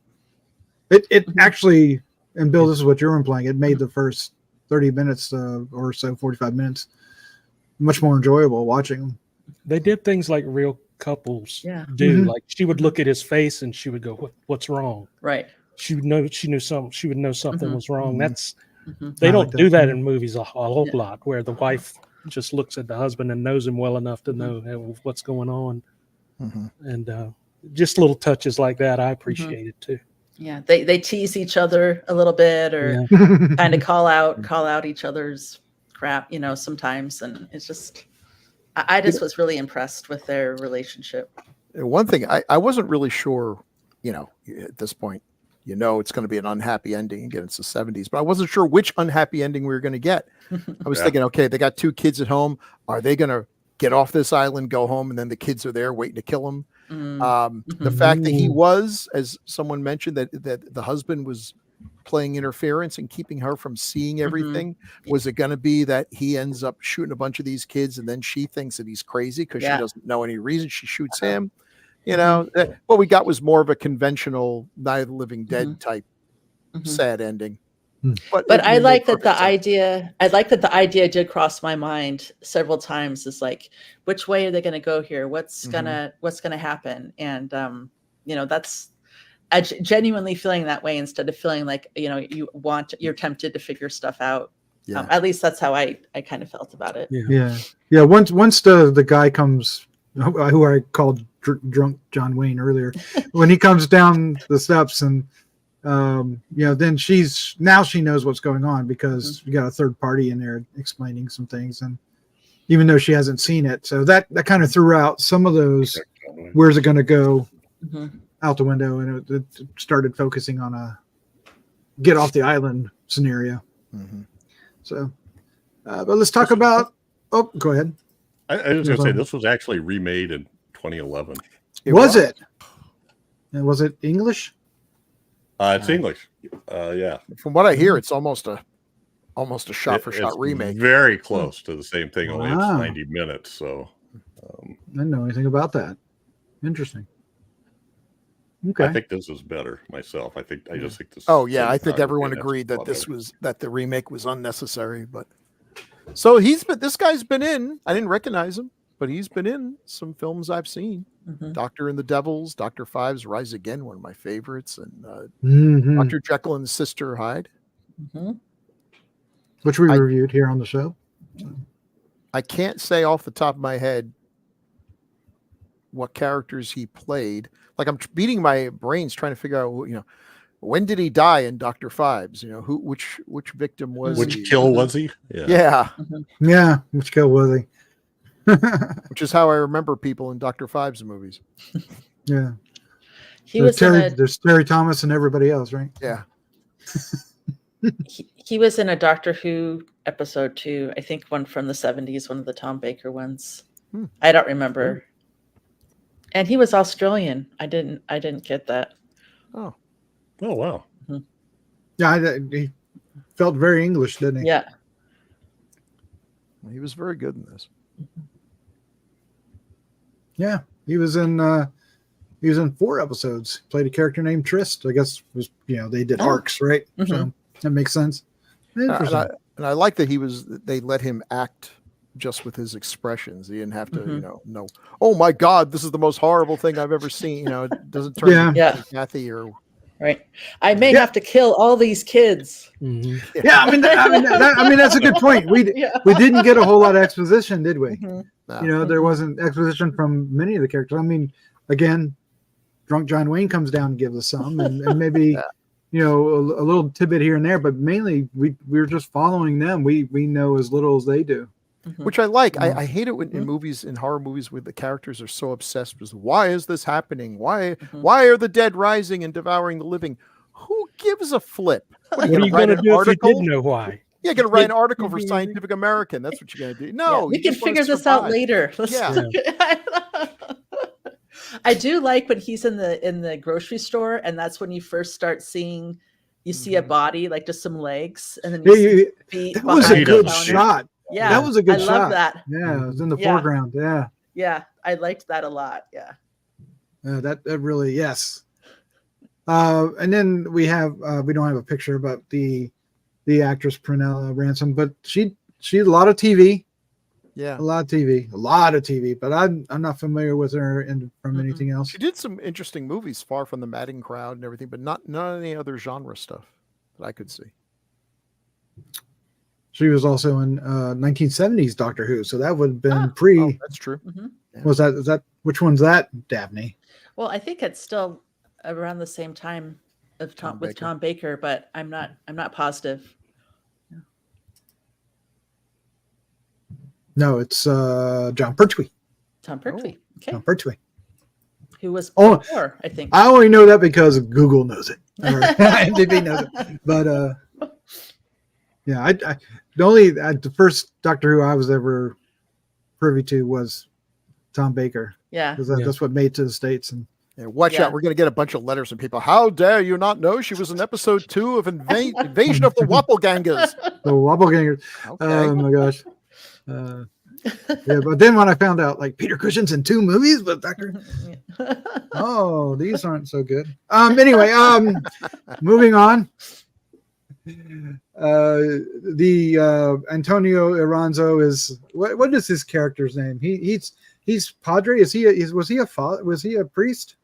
it Mhm. actually, and Bill, this is what you're implying. It made the first 30 minutes or so, 45 minutes, much more enjoyable watching them. They did things like real couples Yeah. do. Mhm. Like she would look at his face and she would go, "What's wrong?" Right. She would know. She knew something. She would know something Mhm. was wrong. Mhm. That's Mhm. they I don't like that. do that in movies a whole Yeah. lot, where the wife just looks at the husband and knows him well enough to Mhm. know what's going on, Mhm. and just little touches like that I appreciate it too. Yeah. They tease each other a little bit, or Yeah. kind of call out each other's crap, sometimes. And it's just, I just was really impressed with their relationship. And one thing I wasn't really sure, at this point, it's going to be an unhappy ending. Again, it's the 70s, but I wasn't sure which unhappy ending we were going to get. I was Yeah. thinking, okay, they got 2 kids at home. Are they going to get off this island, go home, and then the kids are there waiting to kill them? The fact that he was, as someone mentioned, that the husband was playing interference and keeping her from seeing everything. Was it going to be that he ends up shooting a bunch of these kids and then she thinks that he's crazy because Yeah. she doesn't know any reason, she shoots him? What we got was more of a conventional Night of the Living Dead type sad ending. But it I made like that perfect sense. I like that the idea did cross my mind several times. Is like, which way are they going to go here? What's gonna happen? And that's genuinely feeling that way, instead of feeling like you're tempted to figure stuff out. Yeah. At least that's how I kind of felt about it. Yeah. Once the guy comes, who I called drunk John Wayne earlier, when he comes down the steps and then she knows what's going on, because you got a third party in there explaining some things, and even though she hasn't seen it, so that kind of threw out some of those where's it going to go out the window, and it started focusing on a get off the island scenario. So but let's talk about go ahead. I was going to say, this was actually remade in 2011. Was it? And was it English? It's English. Yeah. From what I hear, it's almost a shot for shot It's remake. Very close to the same thing, only it's Wow. 90 minutes. So I didn't know anything about that. Interesting. Okay. I think this is better myself. I just think this. Oh yeah, I think everyone agreed that that the remake was unnecessary. But so this guy's been in. I didn't recognize him, but he's been in some films I've seen. Doctor and the Devils, Dr. Fives, Rise Again, one of my favorites, and Dr. Jekyll and Sister Hyde, which we reviewed here on the show. I can't say off the top of my head what characters he played. Like, I'm beating my brains trying to figure out, when did he die in Dr. Fives? Which victim was Which he? kill was he? Yeah. Yeah, which kill was he? Which is how I remember people in Dr. Fives movies. Yeah. There's Terry Thomas and everybody else, right? Yeah. He was in a Doctor Who episode too. I think one from the 70s, one of the Tom Baker ones. I don't remember. And he was Australian. I didn't get that. Oh wow. Yeah, he felt very English, didn't he? Yeah. He was very good in this. Yeah, he was in 4 episodes. Played a character named Trist. I guess they did arcs, right? So that makes sense. Interesting. And I like that they let him act just with his expressions. He didn't have to, no, oh my God, this is the most horrible thing I've ever seen. It doesn't turn into Kathy or right. I may have to kill all these kids. Mhm. Yeah, I mean, that's a good point. We didn't get a whole lot of exposition, did we? No. There wasn't exposition from many of the characters. I mean, again, drunk John Wayne comes down and gives us some, and maybe a little tidbit here and there, but mainly we're just following them. We know as little as they do. Which I like. I hate it when in horror movies, where the characters are so obsessed with why is this happening? Why are the dead rising and devouring the living? Who gives a flip? What are you going to do if you did know why? You're going to write an article for Scientific American. That's what you're going to do. No, we can figure this out later. I do like when he's in the grocery store, and that's when you first start seeing. You see a body, like just some legs, and then you see feet. That was a good shot. Yeah, that was a good shot. I love that. Yeah, it was in the foreground. Yeah, I liked that a lot. Yeah. That really, yes. And then we don't have a picture, but the actress Pernilla Ransom, but she a lot of TV. Yeah, a lot of TV. But I'm not familiar with her from anything else. She did some interesting movies, Far from the Madding Crowd and everything, but not any other genre stuff that I could see. She was also in 1970s Doctor Who, so that would have been pre. Oh, that's true. Yeah. Was that which one's that, Daphne? Well, I think it's still around the same time of Tom Baker, but I'm not positive. No, it's John Pertwee. Tom Pertwee. Okay. John Pertwee. Who was before, I think. I only know that because Google knows it. Or IMDb knows it. But yeah, the first Doctor Who I was ever privy to was Tom Baker. Yeah. Because that's what made it to the States. And watch out. We're going to get a bunch of letters from people. How dare you not know she was in episode 2 of Invasion of the Woppelgangers. The Woppelgangers. Okay. Oh my gosh. Yeah, but then when I found out like Peter Cushing's in 2 movies, but Doctor, these aren't so good. Anyway, moving on. The Antonio Iranzo is what is his character's name? He's Padre. Was he a priest?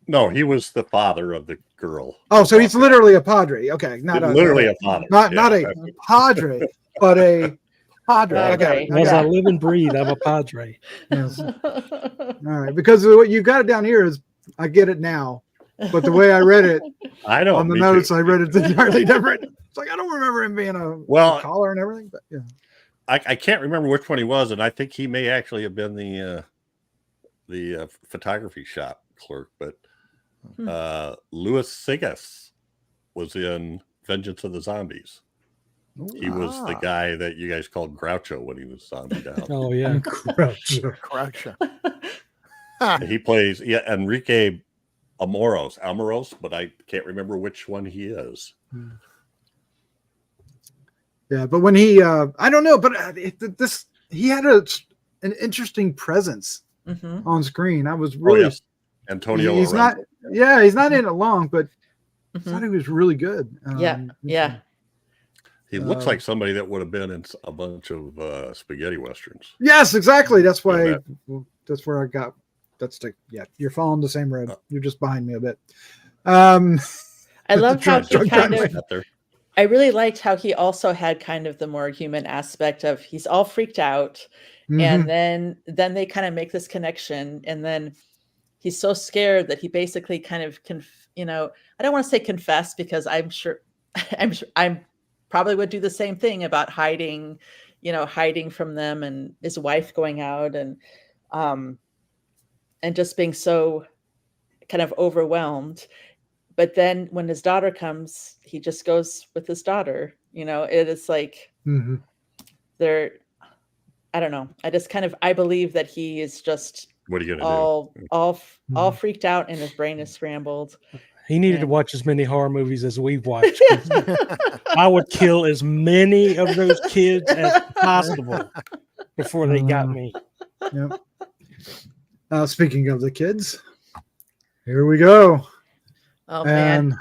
No, he was the father of the girl. Oh, so he's literally a padre. Okay, not literally a father. Not a padre, but a padre. Okay. As I live and breathe, I'm a padre. Yes. All right, because what you got it down here is I get it now, but the way I read it, I know on the notes, I read it entirely different. It's like I don't remember him being a collar and everything, but yeah. I can't remember which one he was, and I think he may actually have been the photography shop clerk, but Louis Sigas was in Vengeance of the Zombies. He was the guy that you guys called Groucho when he was zombie down. Oh yeah, Groucho. He plays Enrique Amoros, but I can't remember which one he is. Yeah, but when he, I don't know, but he had an interesting presence on screen. I was really Antonio. He's not in it long, but I thought he was really good. Yeah. He looks like somebody that would have been in a bunch of spaghetti westerns. Yes, exactly. That's why. That's where I got. You're following the same road. You're just behind me a bit. I love how he I really liked how he also had kind of the more human aspect of he's all freaked out, and then they kind of make this connection, and then he's so scared that he basically kind of I don't want to say confess, because I'm sure I'm probably would do the same thing about hiding from them, and his wife going out and just being so kind of overwhelmed. But then when his daughter comes, he just goes with his daughter. It is like they're, I don't know. I believe that he is just what are you gonna all freaked out, and his brain is scrambled. He needed to watch as many horror movies as we've watched. I would kill as many of those kids as possible before they got me. Yep. Speaking of the kids, here we go. Oh man!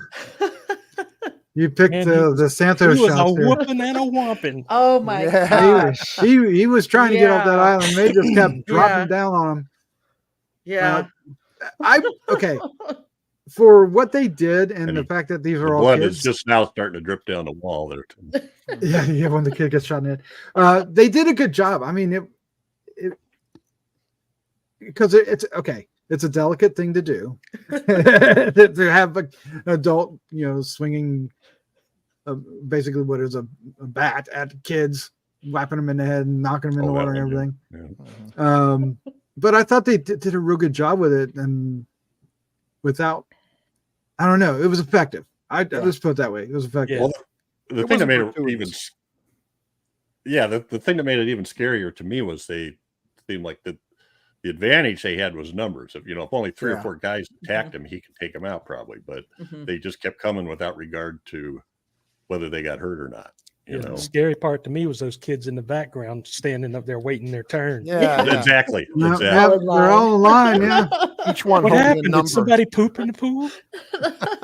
You picked Man, the Santos He was shots a there. whooping and a whomping. Oh my Yeah. gosh. He was trying to get off that Yeah. island. They just kept dropping Yeah. down on him. Yeah. Okay. For what they did and And the fact that these The are all blood kids. is just now starting to drip down the wall there. Yeah, yeah, when the kid gets shot in the head. They did a good job. I mean, because it's okay. It's a delicate thing to do to have an adult, swinging basically what is a bat at kids, whapping them in the head and knocking them in the water and everything. Yeah. But I thought they did a real good job with it, and without, I don't know, it was effective. Let's put it that way. It was effective. Yeah. Well, the thing that wasn't made it gratuitous. the thing that made it even scarier to me was they seemed like the advantage they had was numbers. If only 3 or 4 guys attacked him, he could take them out probably. But they just kept coming without regard to whether they got hurt or not. You know, The scary part to me was those kids in the background standing up there waiting their turn. Yeah, yeah. exactly. No, Exactly. yeah, they're all in line. Yeah. Each one What holding a happened? Did number. somebody poop in the pool?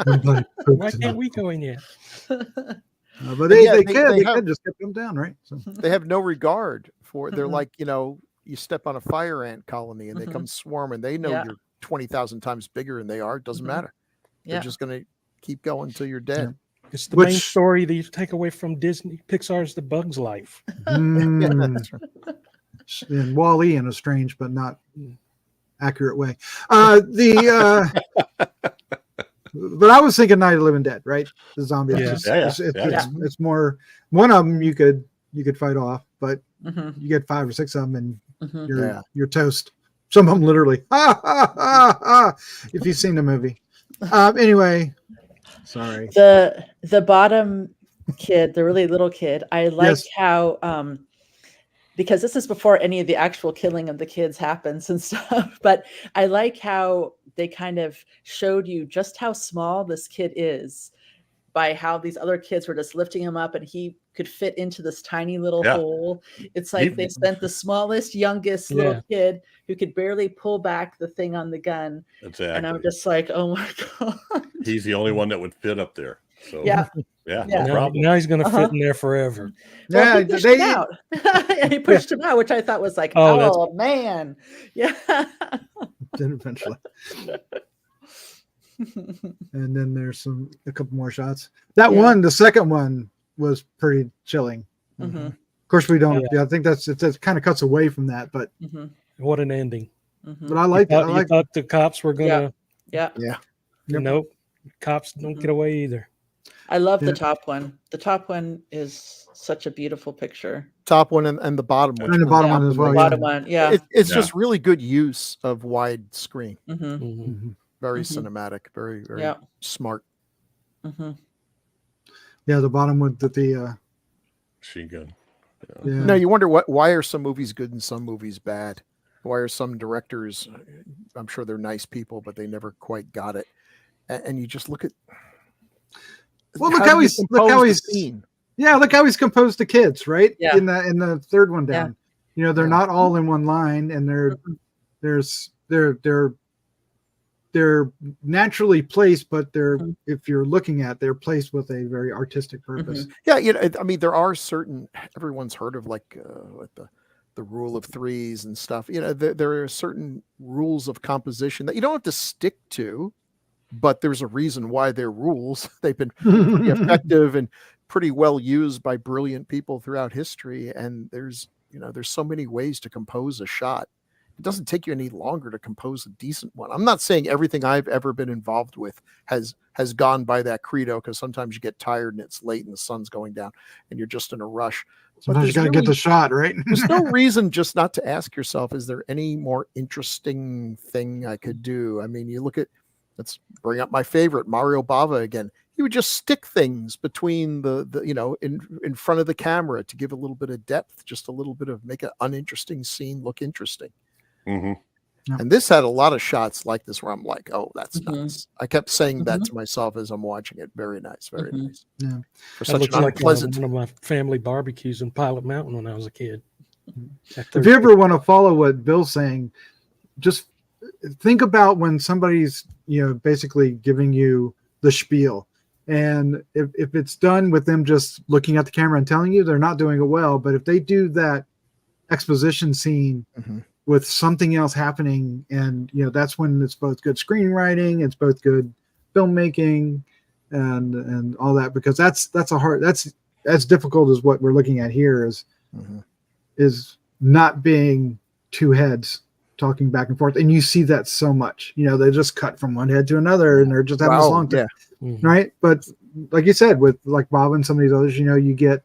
Nobody Why pooped in can't it. we go in yet? But they Yeah, could have- just get them down, right? So. They have no regard for. They're Mhm. like, you step on a fire ant colony and they come swarming. They know Yeah. you're 20,000 times bigger than they are. It doesn't Mhm. matter. Yeah. They're just going to keep going until you're dead. It's the main Which- story that you take away from Disney Pixar's The Bug's Life. Mm. And Wall-E in a strange but not accurate way. But I was thinking Night of the Living Dead, right? The zombie. Yeah. It's more. One of them you could fight off, but Mhm. you get 5 or 6 of them and Mhm. you're toast. Some of them literally. If you've seen the movie. Anyway, sorry. The bottom kid, the really little kid, I like Yes. how because this is before any of the actual killing of the kids happens and stuff, but I like how they kind of showed you just how small this kid is by how these other kids were just lifting him up and he could fit into this tiny little Yeah. hole. It's like they spent the smallest, youngest little kid who could barely pull back the thing on the gun. Exactly. And I'm just like, oh my God. He's the only one that would fit up there. So Yeah. yeah, Yeah. no problem. Now he's going to Uh-huh. fit in there forever. Well, Yeah, he pushed him out. He pushed him out, which I thought was like, Oh, that's- oh man. Yeah. Did eventually. And then there's a couple more shots. That Yeah. one, the second one, was pretty chilling. Mhm. Of course, we don't. Yeah. Yeah, I think it kind of cuts away from that, but Mhm. What an ending. Mhm. I like it. I You like. thought the cops were going to, Yeah. Yep. nope, cops don't get away either. I love Yeah. the top one. The top one is such a beautiful picture. Top one and the bottom one. And the bottom Yeah. one as well. The Yeah. bottom one. Yeah. It's Yeah. just really good use of widescreen. Mhm. Mhm. Mhm. Very Mhm. cinematic. Very, very Yeah. smart. Mhm. Yeah, the bottom with the Machine gun. yeah. No, you wonder why are some movies good and some movies bad? Why are some directors, I'm sure they're nice people, but they never quite got it. And you just look at Well, look how do you he's compose the scene? Yeah, look how he's composed the kids, right? Yeah. In the third one down. They're Yeah. not all in one line, and they're naturally placed, but if you're looking at, they're placed with a very artistic purpose. Yeah, I mean, there are certain. Everyone's heard of like the rule of threes and stuff. There are certain rules of composition that you don't have to stick to, but there's a reason why they're rules. They've been pretty effective and pretty well used by brilliant people throughout history. And there's so many ways to compose a shot. It doesn't take you any longer to compose a decent one. I'm not saying everything I've ever been involved with has gone by that credo, because sometimes you get tired and it's late and the sun's going down and you're just in a rush. Sometimes you got to get the shot, right? There's no reason just not to ask yourself, is there any more interesting thing I could do? I mean, let's bring up my favorite, Mario Bava again. He would just stick things between the in front of the camera to give a little bit of depth, just a little bit of make an uninteresting scene look interesting. Mm-hmm. Yep. And this had a lot of shots like this where I'm like, oh, that's Mhm. nuts. I kept saying that to myself as I'm watching it. Very nice, very Mhm. nice. Yeah. For That such looks an like unpleasant. one of my family barbecues in Pilot Mountain when I was a kid. If you ever want to follow what Bill's saying, just think about when somebody's basically giving you the spiel. And if it's done with them just looking at the camera and telling you, they're not doing it well. But if they do that exposition scene with something else happening, and that's when it's both good screenwriting, it's both good filmmaking, and all that, because that's as difficult as what we're looking at here is not being two heads talking back and forth. And you see that so much, they just cut from one head to another and they're just having this long time. Right. But like you said, with like Bob and some of these others, you get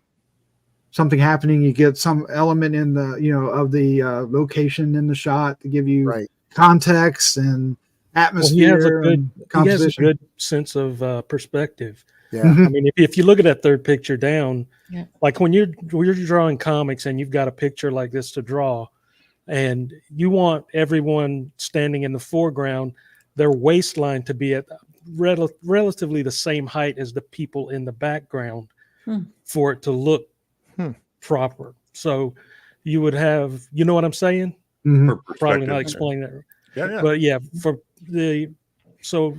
something happening, you get some element in the, of the location in the shot to give you context and atmosphere. He has a good sense of perspective. Yeah. I mean, if you look at that third picture down, like when you're drawing comics and you've got a picture like this to draw, and you want everyone standing in the foreground, their waistline to be at relatively the same height as the people in the background for it to look proper. So you would have, you know what I'm saying? Probably not explaining that. Yeah. But yeah, so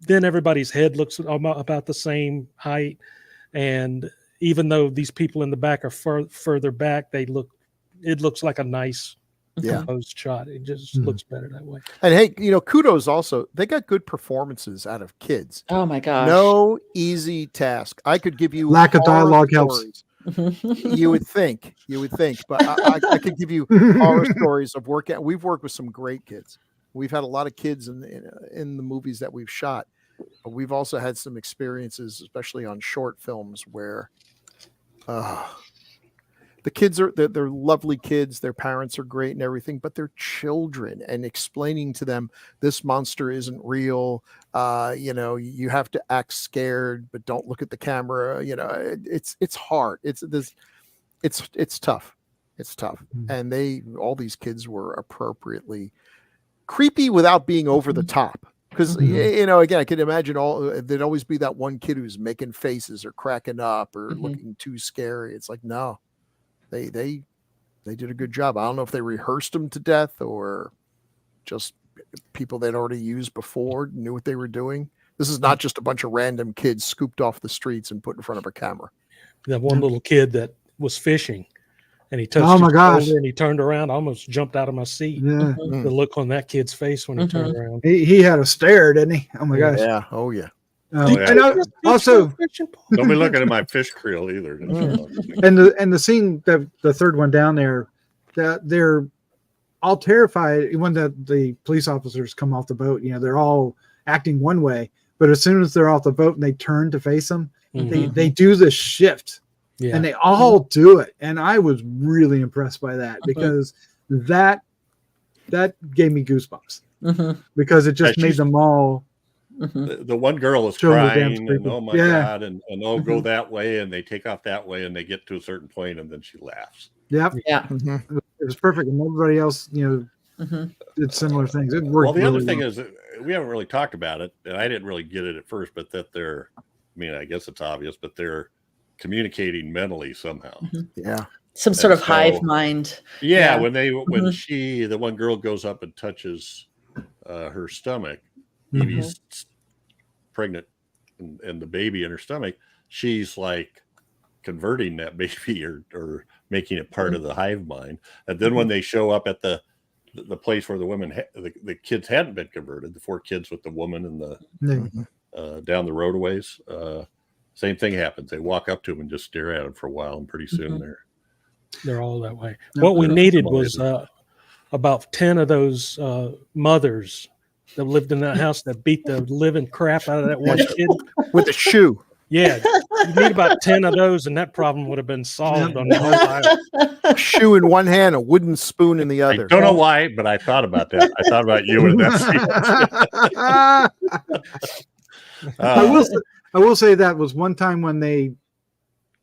then everybody's head looks about the same height. And even though these people in the back are further back, it looks like a nice composed shot. It just looks better that way. And hey, kudos also. They got good performances out of kids. Oh my gosh. No easy task. I could give you lack of dialogue stories. helps. You would think, but I could give you horror stories of work. We've worked with some great kids. We've had a lot of kids in the movies that we've shot, but we've also had some experiences, especially on short films, where the kids they're lovely kids. Their parents are great and everything, but they're children, and explaining to them this monster isn't real. You have to act scared, but don't look at the camera. It's hard. It's tough. It's tough. And all these kids were appropriately creepy without being over the top. Because again, I can imagine there'd always be that one kid who's making faces or cracking up or looking too scary. It's like, no. They did a good job. I don't know if they rehearsed them to death or just people they'd already used before knew what they were doing. This is not just a bunch of random kids scooped off the streets and put in front of a camera. That one little kid that was fishing and he touched his shoulder and he turned around, I almost jumped out of my seat. Yeah. The look on that kid's face when he turned around. He had a stare, didn't he? Oh my gosh. Yeah. Oh yeah. And also, don't be looking at my fish creel either. and the scene, the third one down there, that they're all terrified when the police officers come off the boat. They're all acting one way, but as soon as they're off the boat and they turn to face them, they do the shift, and they all do it. And I was really impressed by that because that gave me goosebumps because it just made them all. The one girl is crying and oh my god, and they'll go that way and they take off that way and they get to a certain point and then she laughs. Yep. Yeah. It was perfect, and everybody else, did similar things. It worked. Well, the other really thing well. is we haven't really talked about it, and I didn't really get it at first, but that I guess it's obvious, but they're communicating mentally somehow. Yeah. Some sort of hive mind. Yeah. When the one girl goes up and touches her stomach, Evie's pregnant and the baby in her stomach, she's like converting that baby or making it part of the hive mind. And then when they show up at the place where the women the kids hadn't been converted, the 4 kids with the woman and the down the roadways, same thing happens. They walk up to them and just stare at them for a while, and pretty soon they're all that way. What we needed was about 10 of those mothers that lived in that house that beat the living crap out of that one kid with a shoe. Yeah, you need about 10 of those, and that problem would have been solved on the whole island. A shoe in one hand, a wooden spoon in the other. I don't know why, but I thought about that. I thought about you in that scene. I will say that was one time when they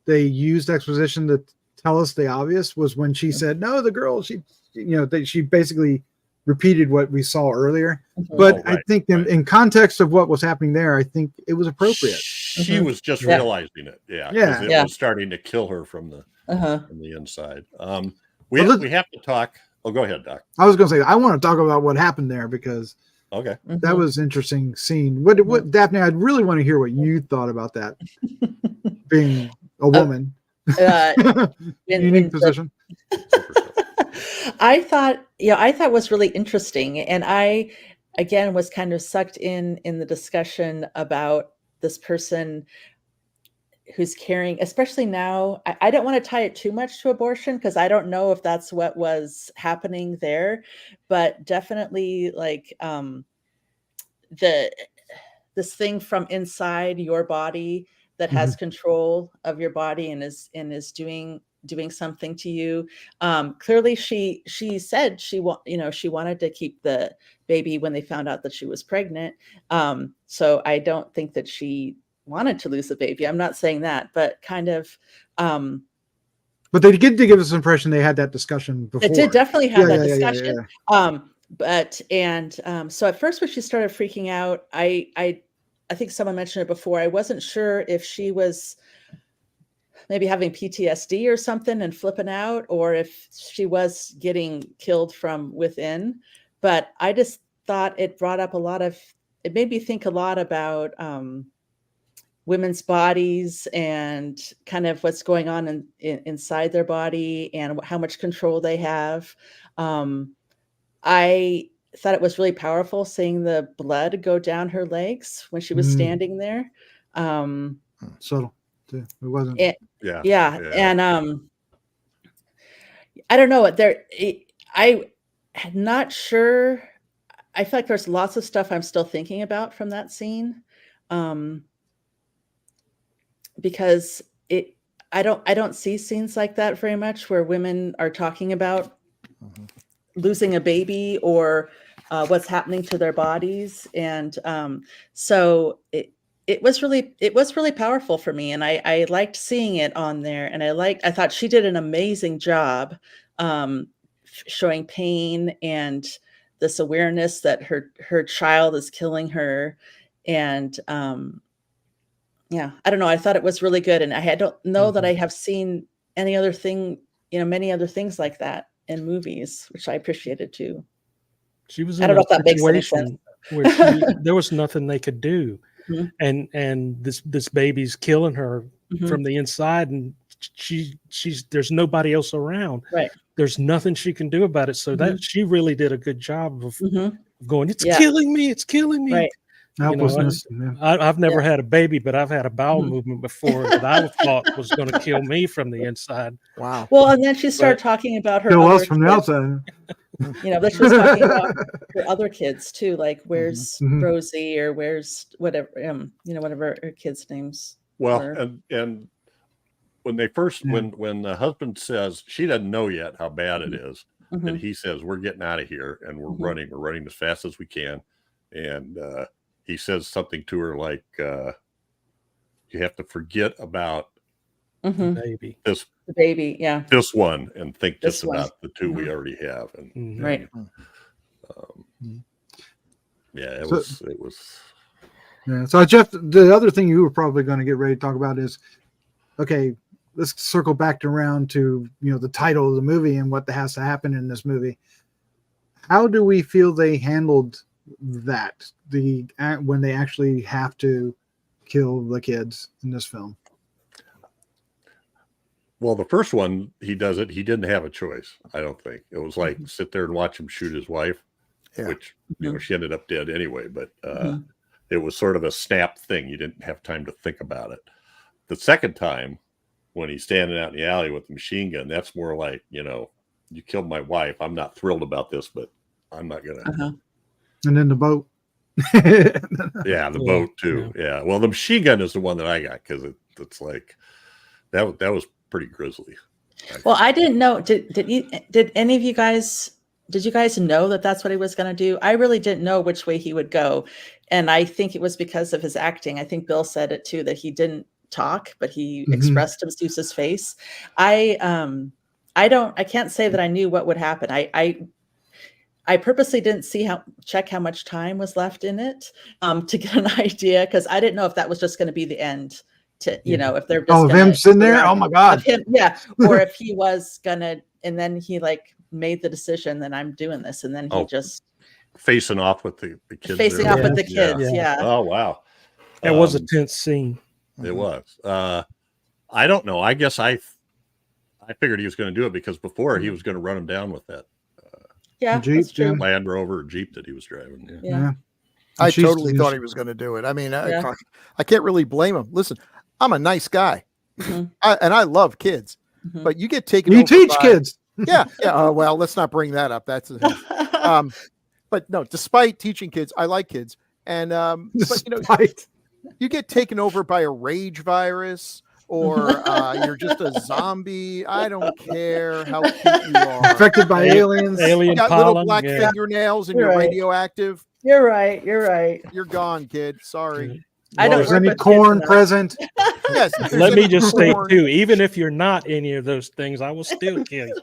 used exposition to tell us the obvious was when she said, "No, the girl." She basically repeated what we saw earlier, but I think in context of what was happening there, I think it was appropriate. She was just realizing it. It was starting to kill her from the inside. We have to talk. Oh, go ahead, Doc. I was going to say I want to talk about what happened there because Okay. That was an interesting scene. What Daphne? I'd really want to hear what you thought about that. Being a woman, unique position. I thought it was really interesting, and I again was kind of sucked in the discussion about this person who's carrying, especially now. I don't want to tie it too much to abortion because I don't know if that's what was happening there, but definitely like this thing from inside your body that has control of your body and is doing something to you. Clearly she said she wanted to keep the baby when they found out that she was pregnant. So I don't think that she wanted to lose the baby. I'm not saying that, but kind of but they did give us the impression they had that discussion before. It did definitely have that Yeah, discussion. So at first when she started freaking out, I think someone mentioned it before. I wasn't sure if she was maybe having PTSD or something and flipping out, or if she was getting killed from within. But I just thought it brought up it made me think a lot about women's bodies and kind of what's going on inside their body and how much control they have. I thought it was really powerful seeing the blood go down her legs when she was standing there. Subtle too. It wasn't. Yeah. And I don't know. I'm not sure. I feel like there's lots of stuff I'm still thinking about from that scene. Because I don't see scenes like that very much where women are talking about losing a baby or what's happening to their bodies. And so it was really powerful for me. And I liked seeing it on there. And I thought she did an amazing job showing pain and this awareness that her child is killing her. And I don't know. I thought it was really good. And I don't know that I have seen many other things like that in movies, which I appreciated too. She was I in don't know a if that makes any situation sense. where there was nothing they could do. And this baby's killing her from the inside, and there's nobody else around. Right. There's nothing she can do about it. So that she really did a good job of going, it's killing me. It's killing me. Right. Helplessness. I've never had a baby, but I've had a bowel movement before that I thought was going to kill me from the inside. Wow. Well, and then she started talking about her Kill us other from the kids. outside. But she was talking about her other kids too, like where's Rosie or where's whatever, whatever her kids' names Well, were. and when they first when the husband says she doesn't know yet how bad it is, and he says we're getting out of here and we're running as fast as we can, and he says something to her like you have to forget about Baby. this The baby, this one and think This just one. about the two we already have. And right. it So- was Yeah. So Jeff, the other thing you were probably going to get ready to talk about is, okay, let's circle back around to the title of the movie and what has to happen in this movie. How do we feel they handled that when they actually have to kill the kids in this film? Well, the first one he does it. He didn't have a choice. I don't think it was like sit there and watch him shoot his wife, which she ended up dead anyway. But it was sort of a snap thing. You didn't have time to think about it. The second time, when he's standing out in the alley with the machine gun, that's more like you killed my wife. I'm not thrilled about this, but I'm not gonna. And then the boat. The boat too. Yeah. Well, the machine gun is the one that I got because it's like that was pretty grisly. Well, I didn't know. Did any of you guys? Did you guys know that that's what he was going to do? I really didn't know which way he would go, and I think it was because of his acting. I think Bill said it too, that he didn't talk, but he expressed his face. I can't say that I knew what would happen. I purposely didn't check how much time was left in it to get an idea, because I didn't know if that was just going to be the end. If they're just him sitting there, oh my god, or if he was gonna, and then he made the decision that I'm doing this, and then he just facing off with the kids. Facing there. off with the Yeah. kids. Yeah. Oh wow, It was a tense scene. It was. I don't know. I guess I figured he was going to do it because before he was going to run him down with that Yeah. Jeep, That's true. Jim. Land Rover or Jeep that he was driving. Yeah. Yeah. I She's- totally thought he was going to do it. I mean, Yeah. I can't really blame him. Listen, I'm a nice guy, Mhm. and I love kids, Mhm. but you get taken. You over teach by- kids. Yeah, yeah. Well, let's not bring that up. That's but no. Despite teaching kids, I like kids, and but Despite- you get taken over by a rage virus, or you're just a zombie. I don't care how cute you are. affected by aliens. You Alien got little pollen. black Yeah. fingernails and you're Right. radioactive. You're right. You're right. You're gone, kid. Sorry. I don't Is work any with kids corn enough. present? Yes. if there's Let me any just state corn- too, even if you're not any of those things, I will still kill you.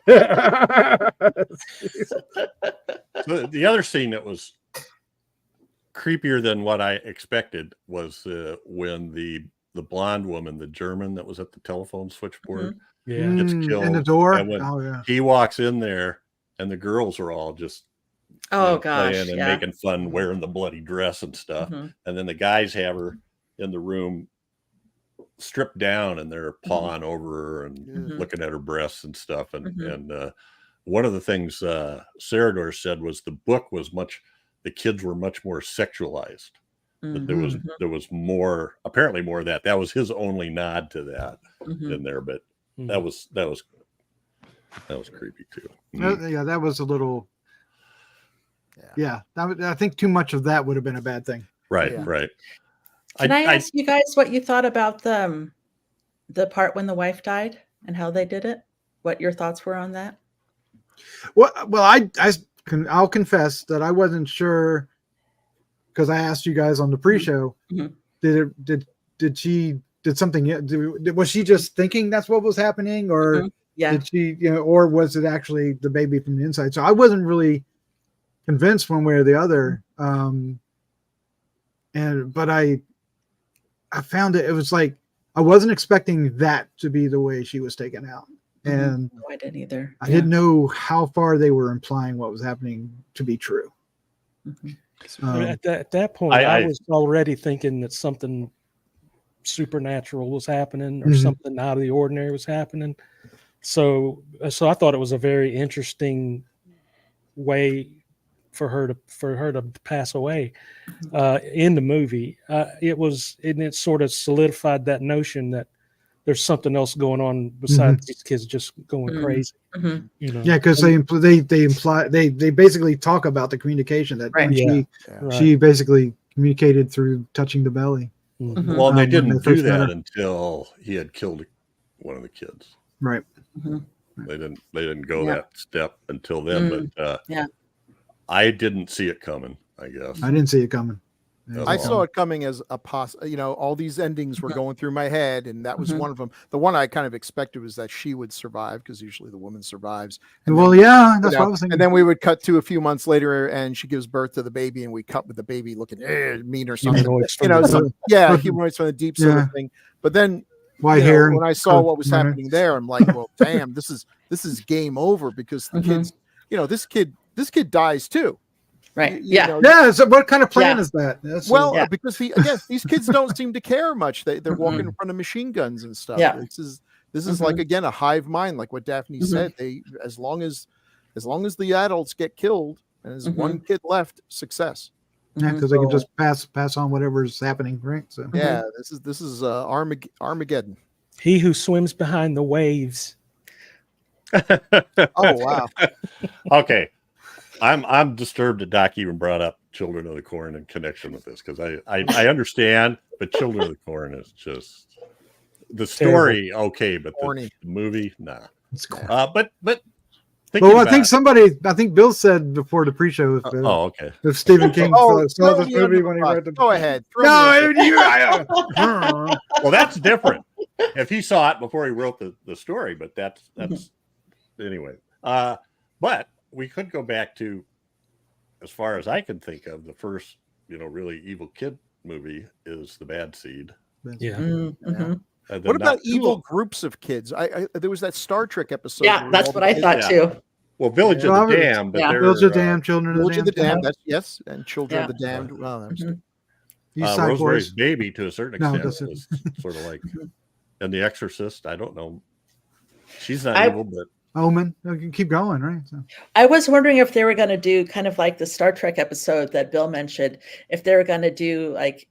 The other scene that was creepier than what I expected was when the blonde woman, the German that was at the telephone switchboard, Yeah. gets In the killed. door. And when Oh yeah. he walks in there, and the girls are all just Oh gosh. playing and Yeah. making fun, wearing the bloody dress and stuff. Mhm. And then the guys have her in the room stripped down and they're pawing over her and Mhm. looking at her breasts and stuff. And Mhm. one of the things Serrador said was the book was the kids were much more sexualized. That Mhm. there was more, apparently more of that. That was his only nod to that Mhm. in there, but Mhm. that was creepy too. Yeah, that was a little. Yeah, I think too much of that would have been a bad thing. Right, Yeah. right. Can I ask you guys what you thought about the part when the wife died and how they did it? What your thoughts were on that? Well, I'll confess that I wasn't sure because I asked you guys on the pre-show. Mhm. Did something? Was she just thinking that's what was happening, or Mhm. Yeah. did she? Or was it actually the baby from the inside? So I wasn't really convinced one way or the other. But I found it was like I wasn't expecting that to be the way she was taken out, and No, I didn't either. I didn't know how far they were implying what was happening to be true. Mhm. At that point, I was already thinking that something supernatural was happening or Mhm. something out of the ordinary was happening. So I thought it was a very interesting way for her to pass away in the movie. It sort of solidified that notion that there's something else going on besides these kids just going Mhm. crazy. Mhm. Yeah, because they basically talk about the communication that Right. when Yeah. Yeah. she basically communicated through touching the belly. Mhm. Well, they when they didn't do first met that her. until he had killed one of the kids. Right. Mhm. They didn't go Yeah. that step until then. But Yeah. I didn't see it coming, I guess. I didn't see it coming. I saw it coming as a all these endings were going through my head, and that was Mhm. one of them. The one I kind of expected was that she would survive, because usually the woman survives. Well, yeah, that's what I was thinking. And then we would cut to a few months later, and she gives birth to the baby, and we cut with the baby looking mean or something. Humanoids from the Some, yeah, humanoids from the deep sort Yeah. of thing. But then White hair. when I saw what was happening there, I'm like, well, damn, this is game over, because the Mhm. kids, this kid dies too. Right. You Yeah. know, Yeah. So what kind of plan Yeah. is that? That's well, Yeah. because these kids don't seem to care much. They're walking in front of machine guns and stuff. Yeah. This is like, again, a hive mind, like what Daphne said. They as long as the adults get killed and there's one kid left, success. yeah, because they can So- just pass on whatever's happening, right? So Yeah, this is Armageddon. He who swims behind the waves. Oh wow. Okay. I'm disturbed that Doc even brought up Children of the Corn in connection with this, because I understand, but Children of the Corn is just the story, okay, but Corny. the movie, nah. it's cool. But Well, I think Bill said before the pre-show okay. if Stephen King Oh, saw throw this me movie under when he the bus. read the Go ahead. Throw No, me Well, that's different. If he saw it before he wrote the story, but that's anyway. But we could go back to, as far as I can think of, the first, really evil kid movie is The Bad Seed. Yeah. Mm-hmm. What about evil groups of kids? I there was that Star Trek episode. Yeah, where that's all what the I kids- thought too. Well, Village Yeah. of the Damned, but Yeah. they're Village of the Damned, Children Village of the of the Damned. Damned. That's yes, and Children Yeah. of the Damned. Well, that was Mhm. East Side Rosemary's Boys. Baby to a certain No, extent that's was sort of like, and The Exorcist. I don't know. She's not I- evil, but Omen. You can keep going, right? So, I was wondering if they were going to do kind of like the Star Trek episode that Bill mentioned, if they were going to do like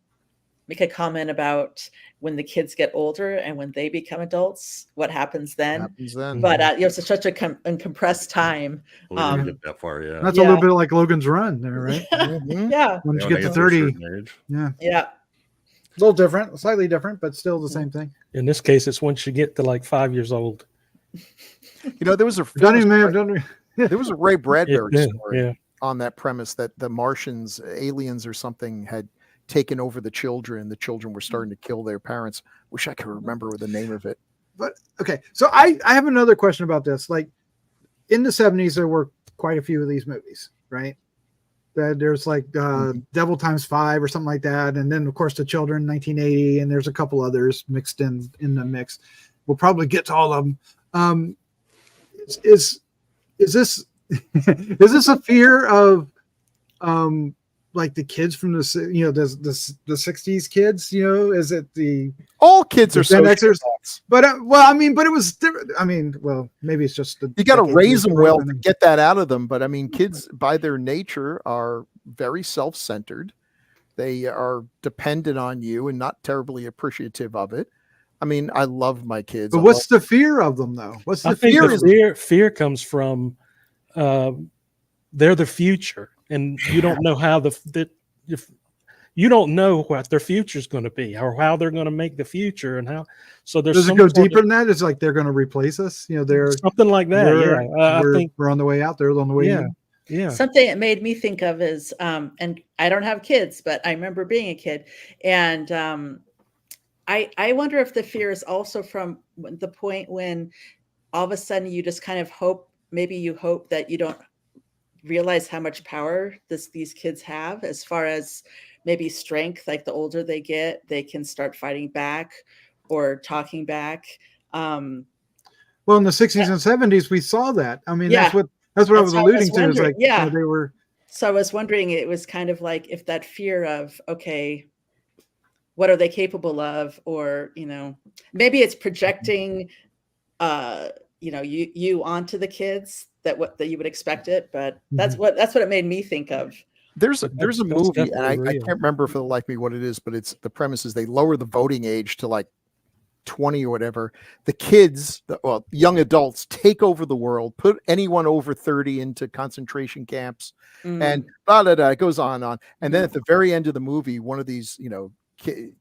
make a comment about when the kids get older and when they become adults, what happens then. happens then. But it's such a compressed time. we didn't Um, get that far yet. that's a little bit like Logan's Run there, right? Mhm. Yeah, Once Yeah, you when get to they a 30, certain age. yeah, yeah. a little different, slightly different, but still the same thing. In this case, it's once you get to like 5 years old. You know, there was a Don't even, famous- don't even, there was a Ray Bradbury Yeah, story yeah. on that premise that the Martians, aliens or something, had taken over the children. The children were starting to kill their parents. Wish I could remember the name of it. okay. So I have another question about this. Like in the 70s, there were quite a few of these movies, right? There's like Devil Times 5 or something like that. And then of course the Children 1980, and there's a couple others mixed in the mix. We'll probably get to all of them. Is this is this a fear of like the kids from the the 60s kids, is it the All kids are Gen Xers? sociopaths. But but it was different. I mean, well, maybe it's just You got to decade raise them before well and to then- get that out of them. But I mean, kids by their nature are very self-centered. They are dependent on you and not terribly appreciative of it. I mean, I love my kids. But I what's love- the fear of them though? What's I the think fear? the fear comes from they're the future, and you don't know how if you don't know what their future is going to be or how they're going to make the future and how. So there's Does it some go sort of- deeper than that? It's like they're going to replace us. They're something like that. Yeah, I think. we're on the way out. They're on the way Yeah, in. yeah. Something it made me think of is, and I don't have kids, but I remember being a kid, and I wonder if the fear is also from the point when all of a sudden you just kind of hope, maybe you hope that you don't realize how much power these kids have as far as maybe strength. Like the older they get, they can start fighting back or talking back. Well, in the 60s and 70s, we saw that. I mean, Yeah. that's what I That's was how I was alluding to. Is wondering. like, Yeah. they were. So I was wondering, it was kind of like if that fear of, okay, what are they capable of? Or, maybe it's projecting, you onto the kids that you would expect it, but that's what it made me think of. There's a That's movie, and I definitely real. can't remember for the life of me what it is, but it's the premise is they lower the voting age to like 20 or whatever. The kids, young adults, take over the world, put anyone over 30 into concentration camps, and blah, blah, blah, it goes on and on. And then at the very end of the movie, one of these,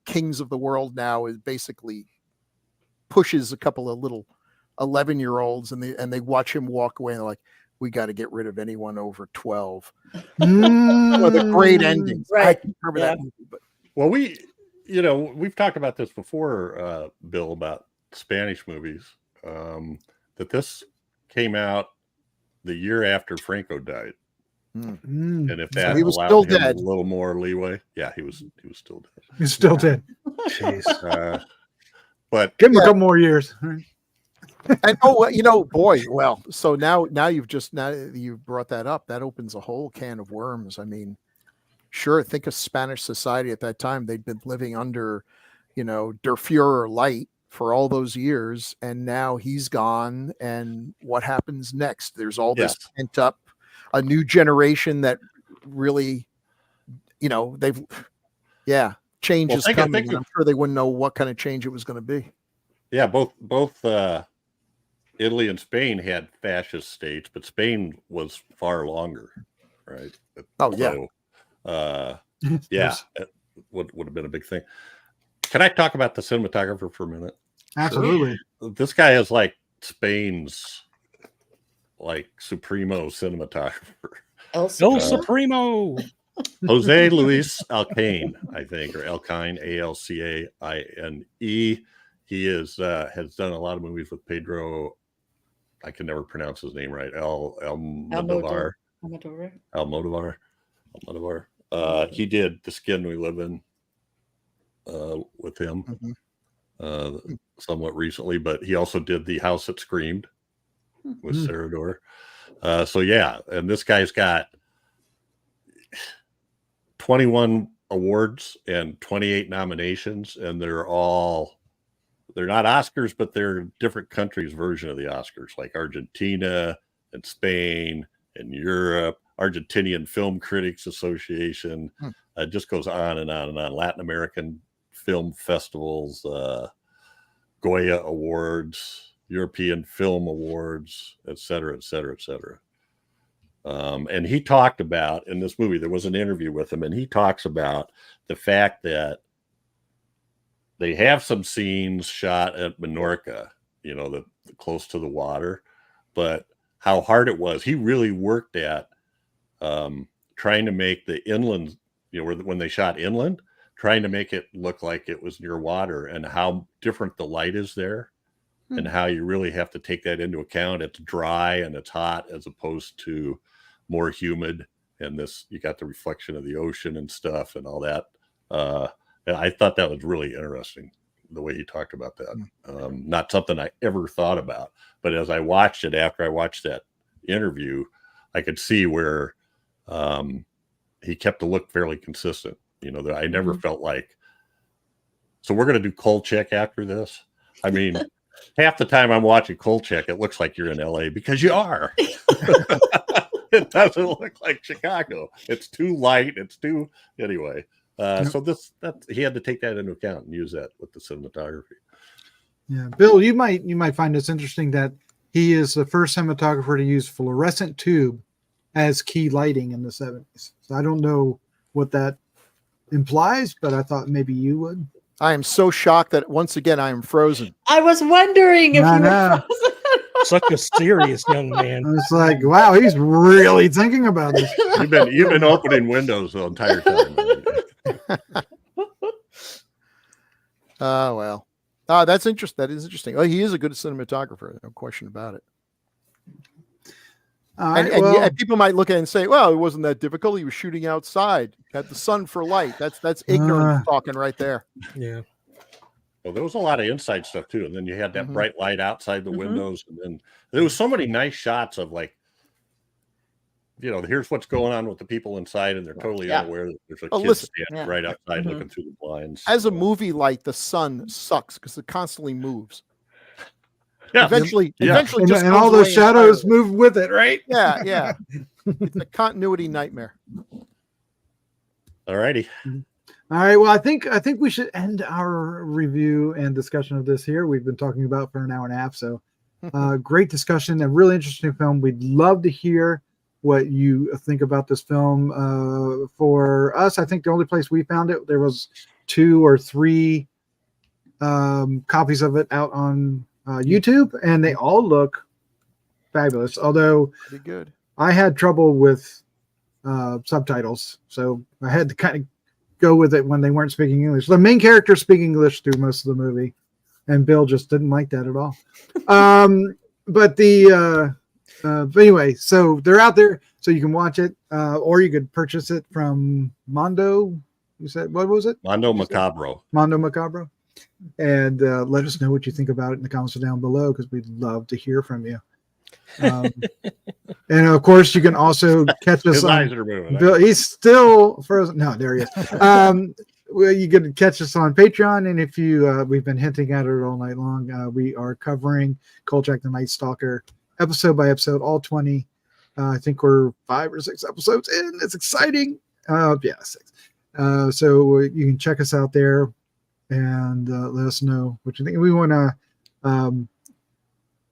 kings of the world now is basically pushes a couple of little 11-year-olds, and they watch him walk away, and they're like, we got to get rid of anyone over 12. One of the great endings. I Right. can't remember Yeah. that movie, but Well, we've talked about this before, Bill, about Spanish movies. That this came out the year after Franco died, Mm, and if that he was allowed still him dead. a little more leeway, yeah, he was still dead. he's still dead. Jeez. But Give him a couple more years. Right. and boy, well, so now you've brought that up. That opens a whole can of worms. I mean, sure, think of Spanish society at that time. They'd been living under, Der Fuhrer light for all those years, and now he's gone. And what happens next? There's all this pent up, a new generation that really, change is coming. And I'm sure they wouldn't know what kind of change it was going to be. yeah, both Italy and Spain had fascist states, but Spain was far longer, right? Oh, yeah. So, yeah, it would have been a big thing. Can I talk about the cinematographer for a minute? Absolutely. This guy is like Spain's supremo cinematographer. El Supremo. Jose Luis Alcaine, I think, or Alcaine, Alcaine. He has done a lot of movies with Pedro. I can never pronounce his name right. Almodovar. He did The Skin We Live In with him somewhat recently, but he also did The House That Screamed. with Serrador. So yeah, and this guy's got 21 awards and 28 nominations, and they're not Oscars, but they're different countries' version of the Oscars, like Argentina and Spain and Europe, Argentinian Film Critics Association. It just goes on and on and on. Latin American film festivals, Goya Awards, European Film Awards, et cetera, et cetera, et cetera. And he talked about, in this movie, there was an interview with him, and he talks about the fact that they have some scenes shot at Menorca, the close to the water, but how hard it was. He really worked at trying to make the inland, when they shot inland, trying to make it look like it was near water, and how different the light is there, and how you really have to take that into account. It's dry and it's hot as opposed to more humid, and you got the reflection of the ocean and stuff and all that. And I thought that was really interesting, the way he talked about that. Not something I ever thought about, but as I watched it, after I watched that interview, I could see where he kept the look fairly consistent. I never felt like, so we're going to do Kolchak after this. I mean, half the time I'm watching Kolchak, it looks like you're in LA, because you are. It doesn't look like Chicago. It's too light. Anyway. So he had to take that into account and use that with the cinematography. Yeah, Bill, you might find this interesting that he is the first cinematographer to use fluorescent tube as key lighting in the 70s. So I don't know what that implies, but I thought maybe you would. I am so shocked that once again I am frozen. I was wondering if you were frozen. Such a serious young man. I was like, wow, he's really thinking about this. You've been opening windows the entire time. Oh, well. That's interesting. That is interesting. Oh, he is a good cinematographer. No question about it. All right, and people might look at it and say, well, it wasn't that difficult. He was shooting outside. Had the sun for light. That's ignorant talking right there. Yeah. Well, there was a lot of inside stuff too. And then you had that bright light outside the windows. And then there was so many nice shots of here's what's going on with the people inside, and they're totally unaware that there's a kid standing right outside looking through the blinds. As a movie light, the sun sucks because it constantly moves. Yeah. Eventually, and all those shadows move with it, right? Yeah. It's a continuity nightmare. All righty. All right. Well, I think we should end our review and discussion of this here. We've been talking about for an hour and a half. So great discussion, a really interesting film. We'd love to hear what you think about this film. For us, I think the only place we found it, there was 2 or 3 copies of it out on YouTube, and they all look fabulous. Although pretty good. I had trouble with subtitles, so I had to kind of go with it when they weren't speaking English. The main character speaking English through most of the movie, and Bill just didn't like that at all. But anyway, so they're out there, so you can watch it, or you could purchase it from Mondo. You said, what was it? Mondo Macabro. Mondo Macabro. And let us know what you think about it in the comments down below, because we'd love to hear from you. And of course, you can also catch us on. Bill, he's still frozen. No, there he is. Well, you can catch us on Patreon, and if you, we've been hinting at it all night long. We are covering Kolchak the Night Stalker episode by episode, all 20. I think we're 5 or 6 episodes in. It's exciting. 6. So you can check us out there and let us know what you think. We want to.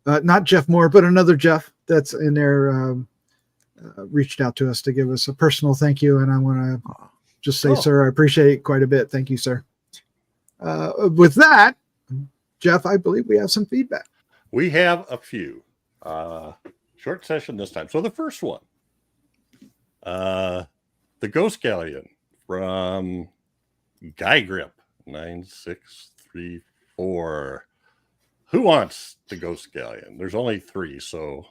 Not Jeff Mohr, but another Jeff that's in there reached out to us to give us a personal thank you. And I want to just say, sir, I appreciate it quite a bit. Thank you, sir. With that, Jeff, I believe we have some feedback. We have a few. Short session this time. So the first one, the Ghost Galleon from Guy Grip 9634. Who wants the Ghost Galleon? There's only 3, so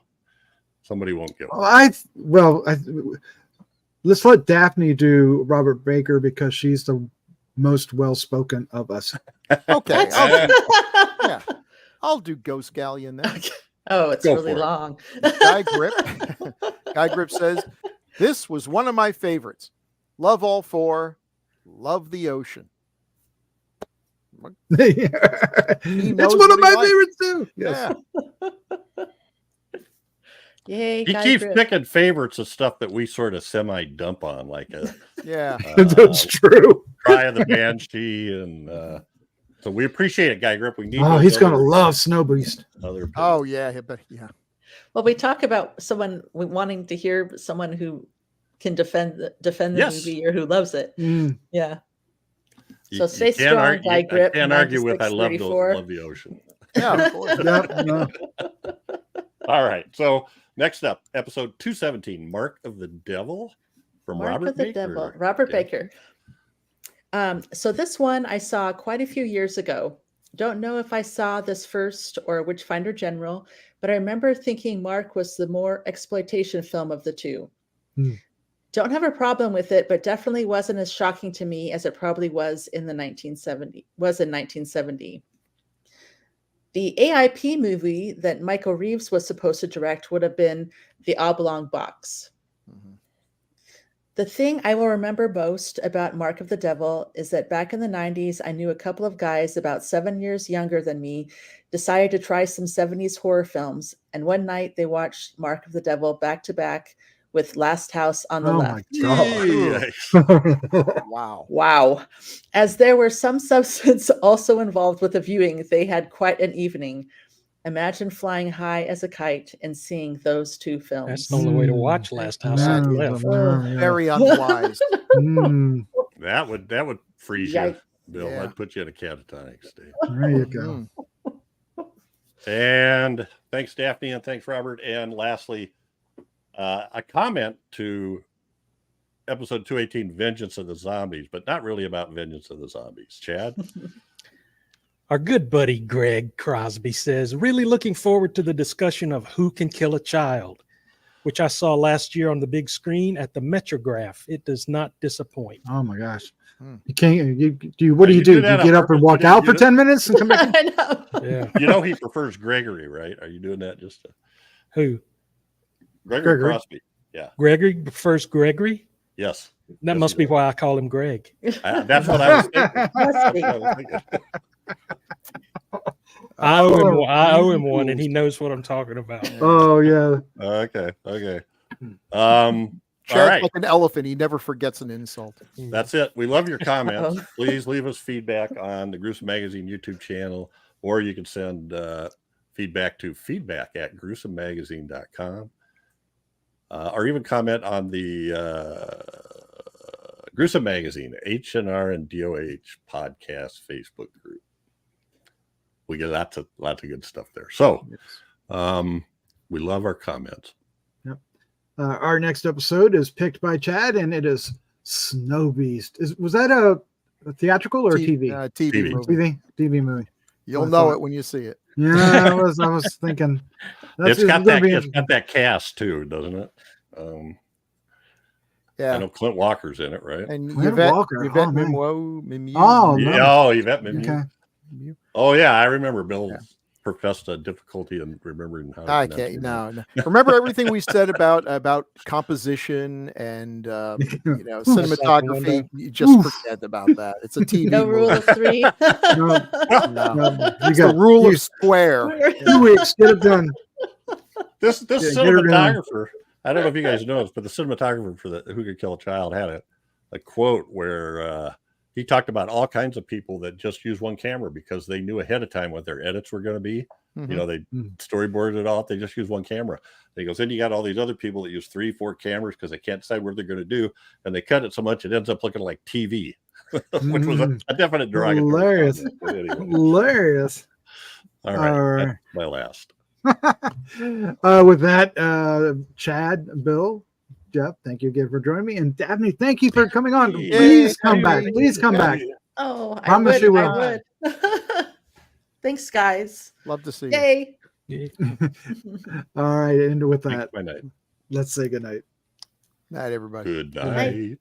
somebody won't get one. Let's let Daphne do Robert Baker, because she's the most well-spoken of us. Okay. I'll do Ghost Galleon then. Oh, it's Go really for it. long. Guy Grip says, "This was one of my favorites. Love all four. Love the ocean." That's knows one what of he my likes. favorites too. Yes. Yeah. Yay, He Guy keeps Grip. picking favorites of stuff that we sort of semi-dump on, like a Yeah. That's true. Cry of the Banshee, and so we appreciate it, Guy Grip. We need. Oh, those he's gonna other- love Snow Beast. Other Oh yeah. But yeah. Well, we talk about someone wanting to hear someone who can defend the Yes. movie or who loves it. Mm. Yeah. You- So you stay can't strong, argue- Guy Grip. I can't argue with I love 9634. love the ocean. Yeah. Of course. Yep, no. All right. So next up, episode 217, Mark of the Devil from Mark Robert of the Baker. Devil. Robert Yeah. Baker. So this one I saw quite a few years ago. Don't know if I saw this first or Witchfinder General, but I remember thinking Mark was the more exploitation film of the two. Hmm. Don't have a problem with it, but definitely wasn't as shocking to me as it probably was in 1970. The AIP movie that Michael Reeves was supposed to direct would have been The Oblong Box. Mhm. The thing I will remember most about Mark of the Devil is that back in the 90s, I knew a couple of guys about 7 years younger than me decided to try some 70s horror films. And one night they watched Mark of the Devil back to back with Last House on the Oh Left. my god. Yikes. Wow. Wow. As there were some substance also involved with the viewing, they had quite an evening. Imagine flying high as a kite and seeing those two films. That's the only way to watch Last House on the No, Left. no, yeah. Very unwise. Mm, That would freeze you, Yikes. Bill. Yeah. That'd put you in a catatonic state. there you go. Mm. And thanks, Daphne, and thanks, Robert. And lastly, a comment to episode 218, Vengeance of the Zombies, but not really about Vengeance of the Zombies. Chad? Our good buddy Greg Crosby says, really looking forward to the discussion of Who Can Kill a Child, which I saw last year on the big screen at the Metrograph. It does not disappoint. Oh my gosh. Hmm. You can't what do You you do do? that You get on up and purpose, walk you out for do 10 minutes and come back? I know. Yeah. You know he prefers Gregory, right? Are you doing that just to... Who? Gregory Gregory. Crosby. Gregory prefers Gregory? Yes. That Yes, must he be does. why I call him Greg. That's what I was thinking. Must That's be. what I was thinking. I owe him one, and he knows what I'm talking about. Oh yeah. Okay. Chad's All right. like an elephant. He never forgets an insult. That's it. We love your comments. Uh-oh. Please leave us feedback on the Gruesome Magazine YouTube channel, or you can send feedback to feedback@gruesomemagazine.com, or even comment on the Gruesome Magazine H&R and DOH podcast Facebook group. We get lots of good stuff there. So we love our comments. Our next episode is picked by Chad, and it is Snow Beast. Was that a theatrical or TV? TV TV. movie. TV movie. You'll know it when you see it. Yeah, I was thinking. It's got gonna be that cast too, doesn't it? I Yeah. know Clint Walker's in it, right? And Clint Yvette Walker. Yvette Oh, man. Mimieux. Oh, Yeah, no. Yvette Mimieux. Okay. Oh yeah, I remember Bill professed a difficulty in remembering how. to I pronounce can't. her name. No. Remember everything we said about composition and cinematography. You just forget about that. It's a TV. No rule movie. of three. No, you It's the got rule of square. 2 weeks. Get it done. This get her down. cinematographer, I don't know if you guys know this, but the cinematographer for the Who Could Kill a Child had a quote where he talked about all kinds of people that just use one camera because they knew ahead of time what their edits were going to be. Mhm. You know, they storyboarded it all. They just use one camera. He goes, then you got all these other people that use 3-4 cameras because they can't decide what they're going to do, and they cut it so much it ends up looking like TV, which was a definite derogatory. Hilarious. comment. But anyway. Hilarious. All right, All right. that's my last. With that, Chad, Bill, Jeff, thank you again for joining me, and Daphne, thank you for coming on. Yay. Please come back. Please come back. Oh, Promise you will. I would. Thanks, guys. Love to see you. Yay. All right, and with Thanks, that, my night. let's say goodnight. Night, everybody. Good night. night.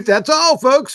That's all, folks.